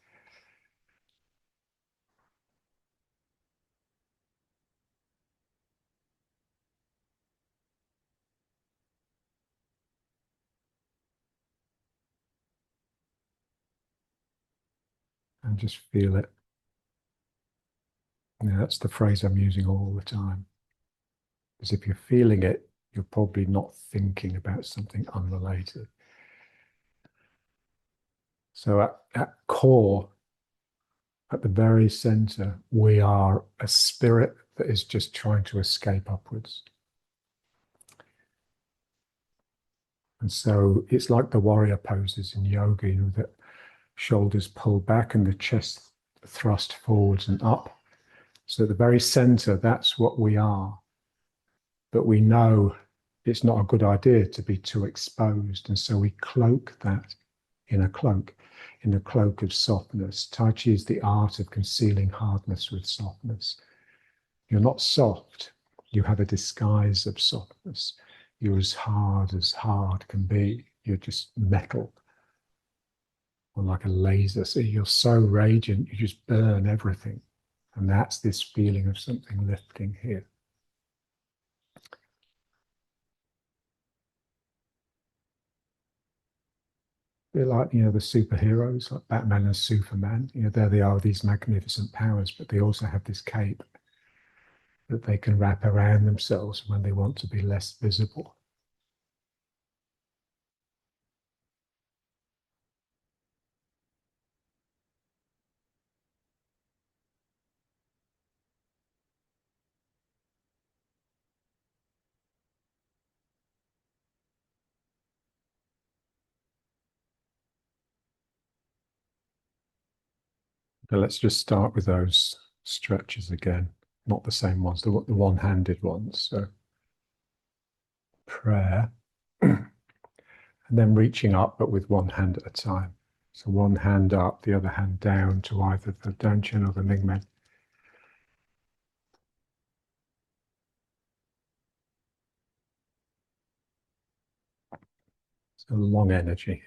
And just feel it. Now, that's the phrase I'm using all the time. Because if you're feeling it, you're probably not thinking about something unrelated. So at core, at the very center, we are a spirit that is just trying to escape upwards. And so it's like the warrior poses in yoga, that shoulders pull back and the chest thrust forwards and up. So at the very center, that's what we are. But we know it's not a good idea to be too exposed. And so we cloak that in a cloak, in a cloak of softness. Tai Chi is the art of concealing hardness with softness. You're not soft. You have a disguise of softness. You're as hard can be. You're just metal or like a laser. So you're so radiant, you just burn everything. And that's this feeling of something lifting here. They're like, the superheroes, like Batman and Superman. There they are, these magnificent powers, but they also have this cape that they can wrap around themselves when they want to be less visible. But let's just start with those stretches again, not the same ones, the one-handed ones. So prayer, and then reaching up, but with one hand at a time. So one hand up, the other hand down to either the Danchen or the Mingmen. So long energy.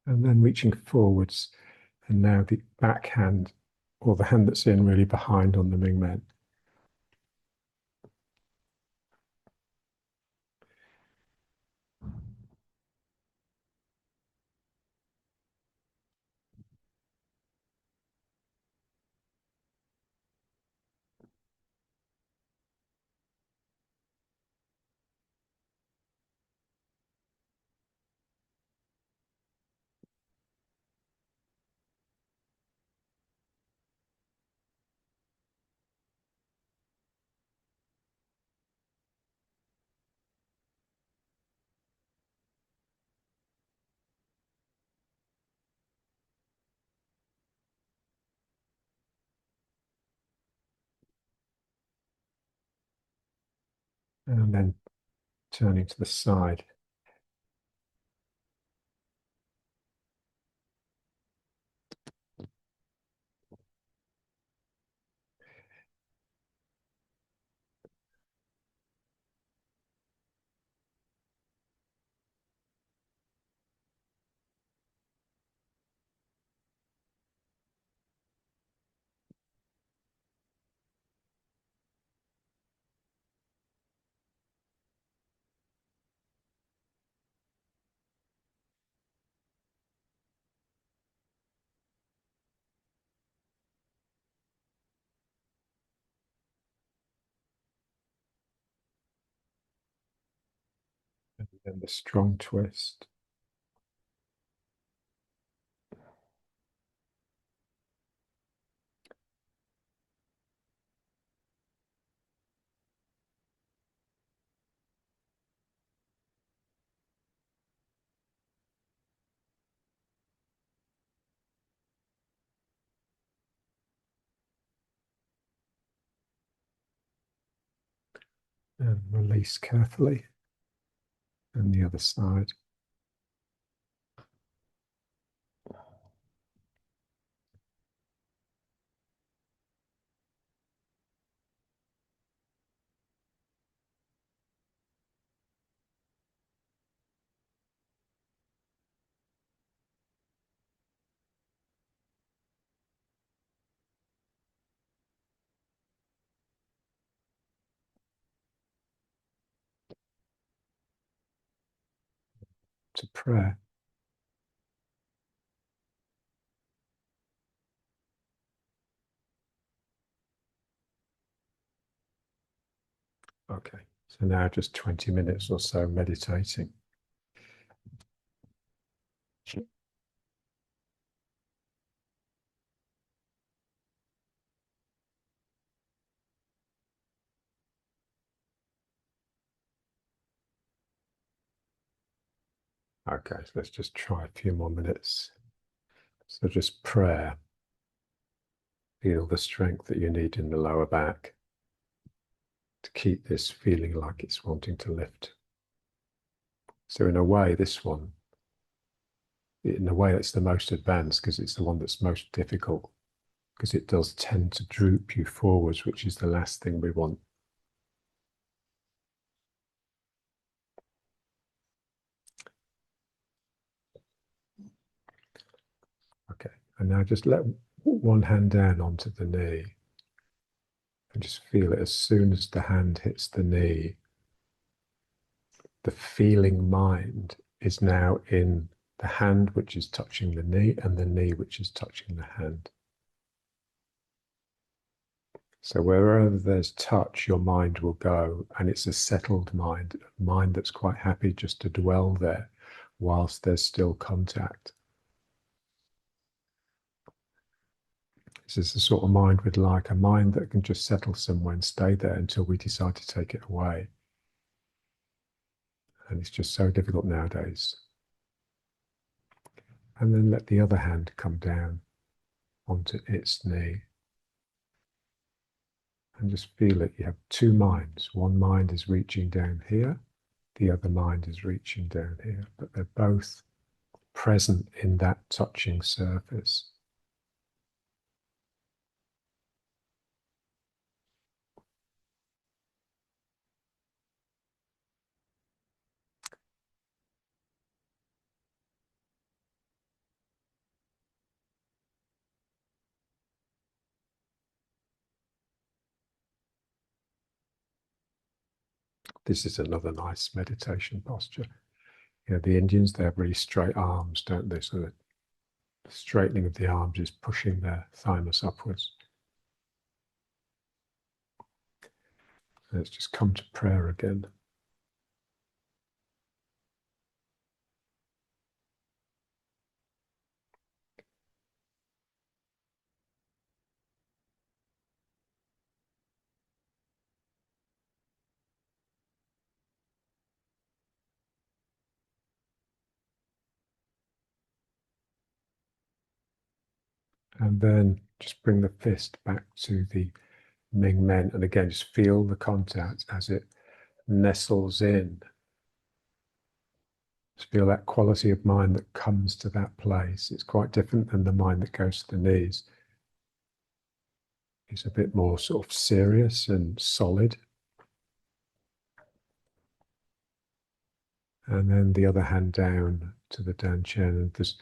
And then reaching forwards, and now the back hand, or the hand that's in really behind on the Mingmen. And then turning to the side. And then the strong twist. And release carefully. And the other side. To prayer. Okay, so now just 20 minutes or so meditating. Okay, so let's just try a few more minutes. So just prayer. Feel the strength that you need in the lower back to keep this feeling like it's wanting to lift. So in a way, this one, in a way, it's the most advanced because it's the one that's most difficult, because it does tend to droop you forwards, which is the last thing we want. Okay, and now just let one hand down onto the knee and just feel it as soon as the hand hits the knee. The feeling mind is now in the hand which is touching the knee and the knee which is touching the hand. So wherever there's touch, your mind will go, and it's a settled mind, a mind that's quite happy just to dwell there whilst there's still contact. This is the sort of mind we'd like, a mind that can just settle somewhere and stay there until we decide to take it away. And it's just so difficult nowadays. And then let the other hand come down onto its knee. And just feel it. You have two minds. One mind is reaching down here. The other mind is reaching down here. But they're both present in that touching surface. This is another nice meditation posture. You know, the Indians, they have really straight arms, don't they? So the straightening of the arms is pushing their thymus upwards. Let's just come to prayer again. And then just bring the fist back to the Ming Men. And again, just feel the contact as it nestles in. Just feel that quality of mind that comes to that place. It's quite different than the mind that goes to the knees. It's a bit more sort of serious and solid. And then the other hand down to the danchen, and just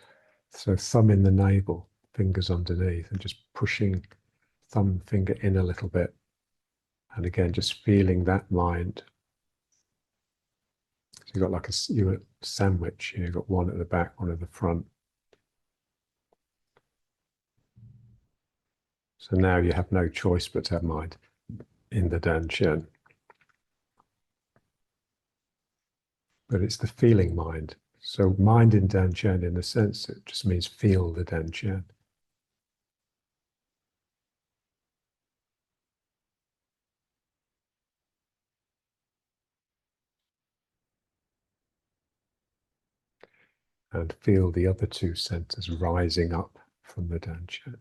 so thumb in the navel, fingers underneath, and just pushing thumb finger in a little bit. And again, just feeling that mind. So you've got like a sandwich, you've got one at the back, one at the front. So now you have no choice but to have mind in the danchen. But it's the feeling mind. So mind in danchen, in the sense, it just means feel the danchen. And feel the other two centers rising up from the danchen.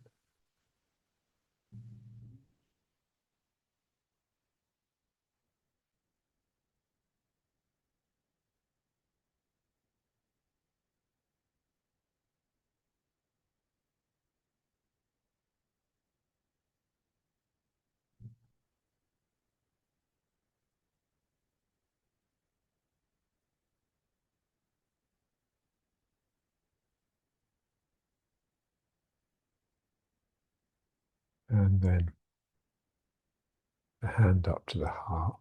And then the hand up to the heart.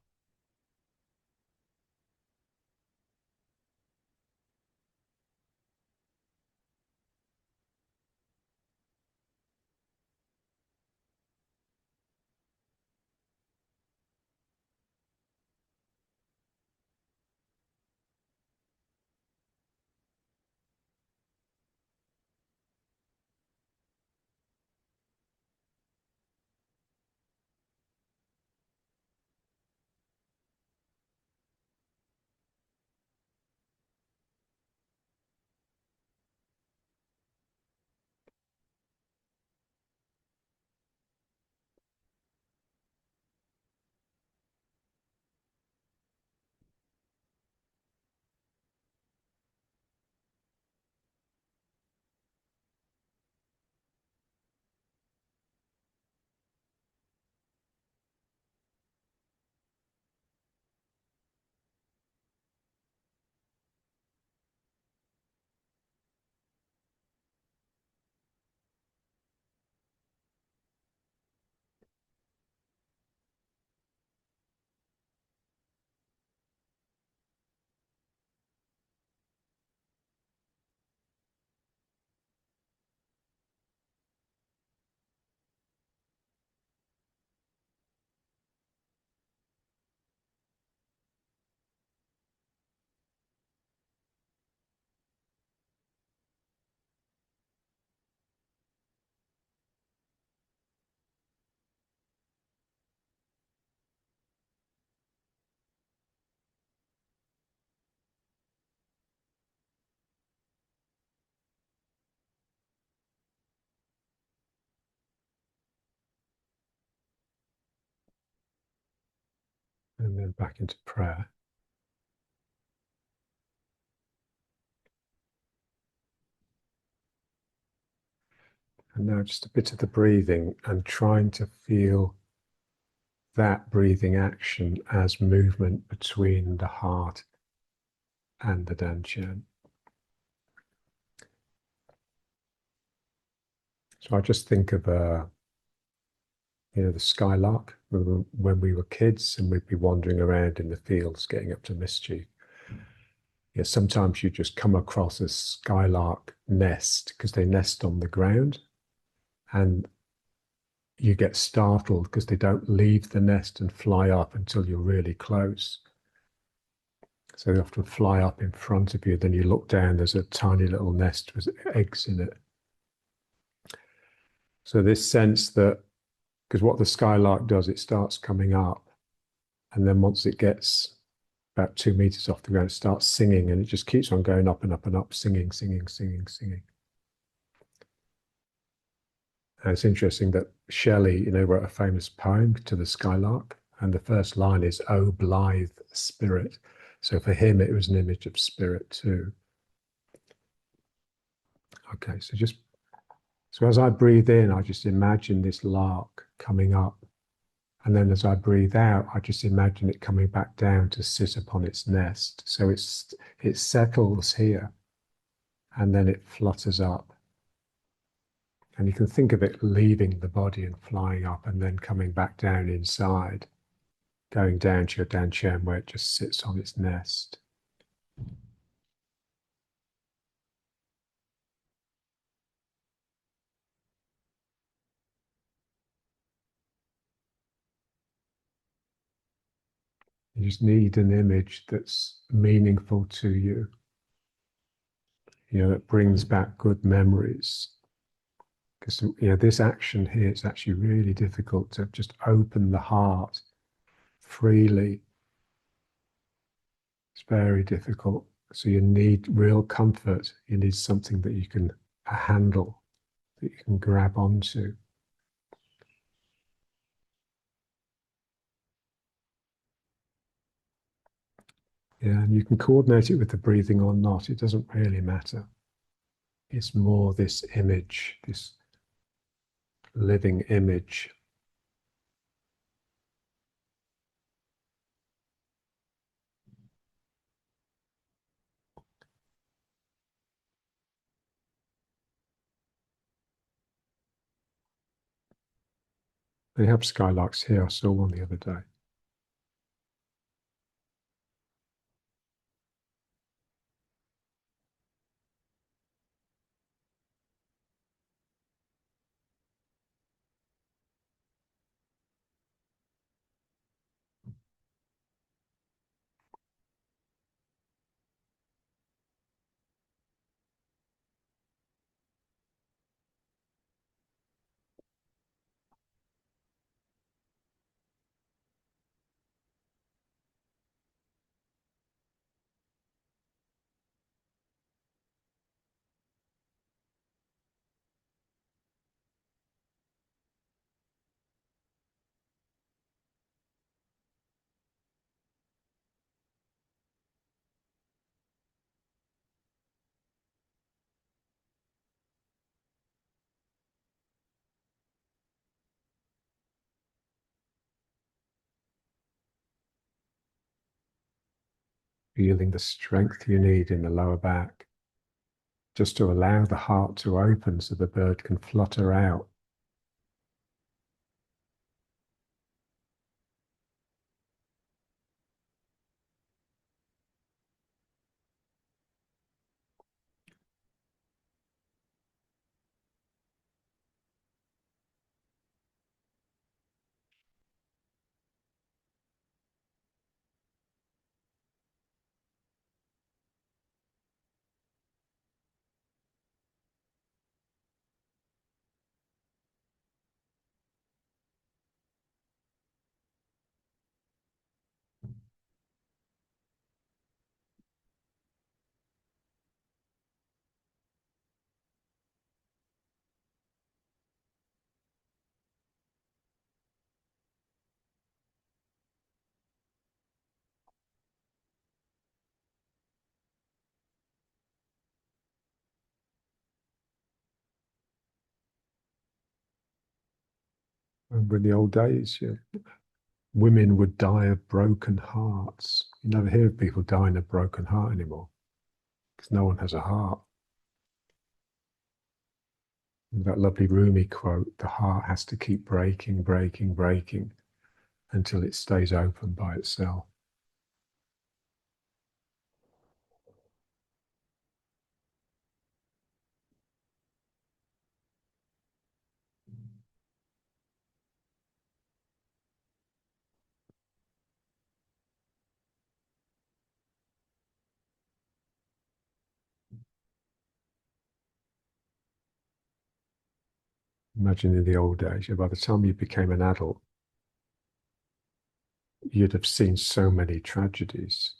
And then back into prayer. And now just a bit of the breathing and trying to feel that breathing action as movement between the heart and the dantian. So I just think of the skylark when we were kids and we'd be wandering around in the fields getting up to mischief. Yeah, sometimes you just come across a skylark nest because they nest on the ground, and you get startled because they don't leave the nest and fly up until you're really close. So they often fly up in front of you, then you look down, there's a tiny little nest with eggs in it. So this sense that, because what the skylark does, it starts coming up, and then once it gets about 2 meters off the ground, it starts singing, and it just keeps on going up and up and up, singing, singing, singing, singing. And it's interesting that Shelley, wrote a famous poem to the skylark, and the first line is, "Oh, blithe spirit." So for him, it was an image of spirit too. Okay, so as I breathe in, I just imagine this lark coming up. And then as I breathe out, I just imagine it coming back down to sit upon its nest. So it settles here and then it flutters up. And you can think of it leaving the body and flying up and then coming back down inside, going down to your dantian where it just sits on its nest. You just need an image that's meaningful to you, that brings back good memories. Because this action here, it's actually really difficult to just open the heart freely. It's very difficult. So you need real comfort. You need something that you can handle, that you can grab onto. Yeah, and you can coordinate it with the breathing or not. It doesn't really matter. It's more this image, this living image. They have skylarks here. I saw one the other day. Feeling the strength you need in the lower back, just to allow the heart to open so the bird can flutter out. Remember in the old days, women would die of broken hearts. You never hear of people dying of broken heart anymore because no one has a heart. That lovely Rumi quote, the heart has to keep breaking, breaking, breaking until it stays open by itself. Imagine in the old days, by the time you became an adult, you'd have seen so many tragedies,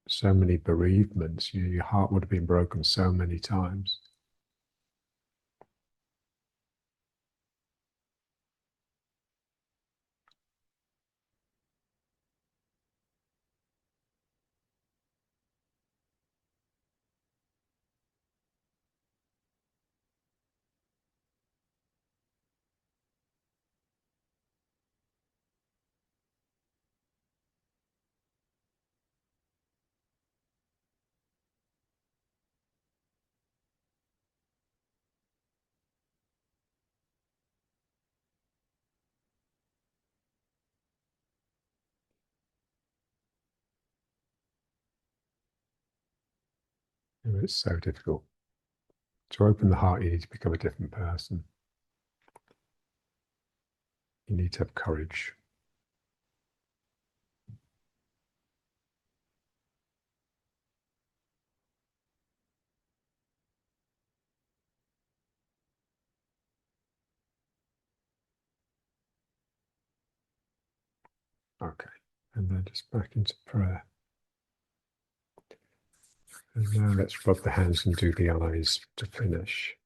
so many bereavements. Your heart would have been broken so many times. It's so difficult. To open the heart, you need to become a different person. You need to have courage. Okay. And then just back into prayer. And now let's rub the hands and do the eyes to finish.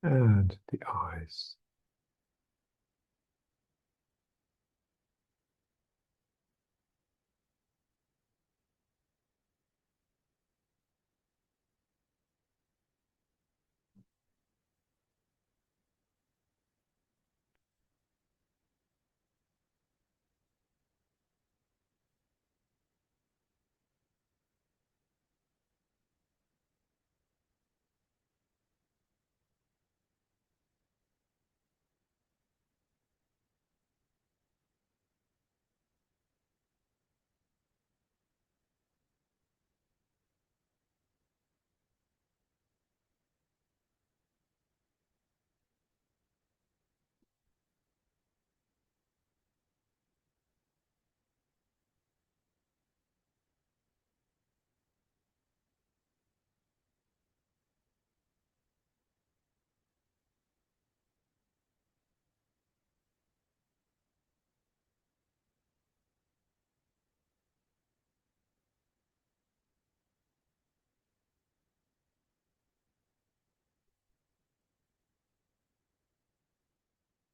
and the eyes.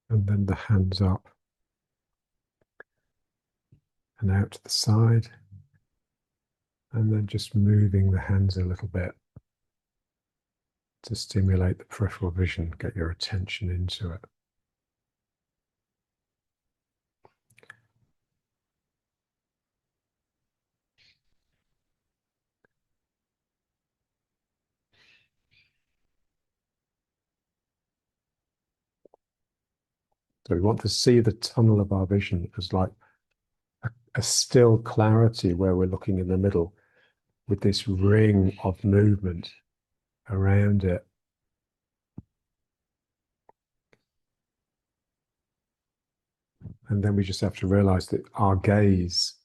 And then the hands up and out to the side. And then just moving the hands a little bit to stimulate the peripheral vision, get your attention into it. So we want to see the tunnel of our vision as like a still clarity where we're looking in the middle with this ring of movement around it. And then we just have to realize that our gaze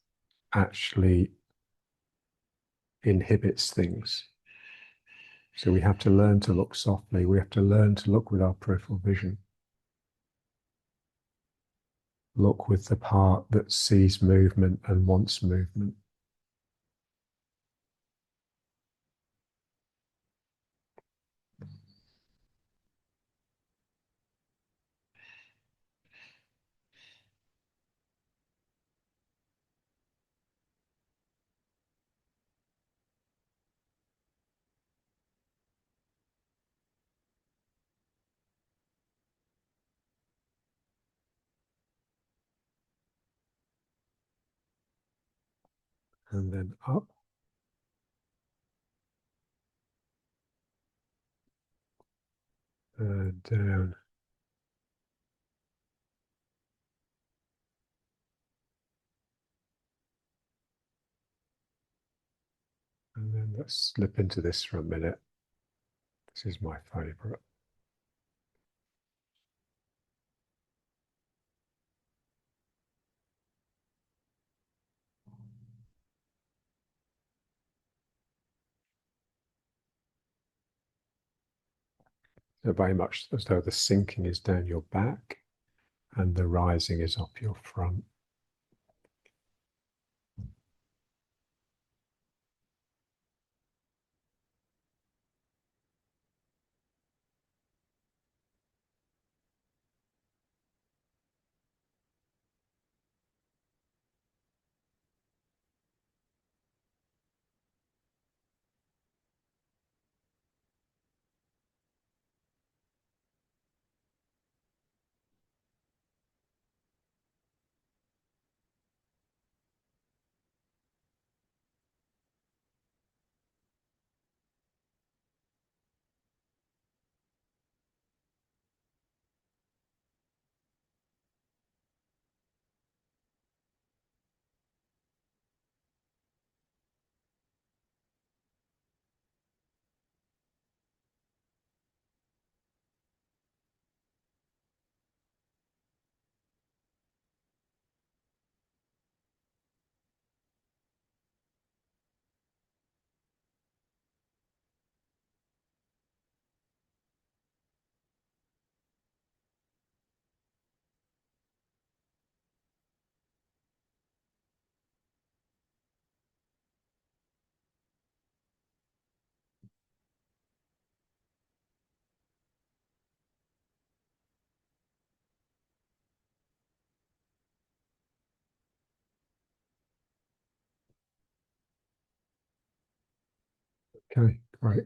actually inhibits things. So we have to learn to look softly. We have to learn to look with our peripheral vision. Look with the part that sees movement and wants movement. And then up and down. And then let's slip into this for a minute. This is my favorite. So very much as though the sinking is down your back and the rising is up your front. Okay, great.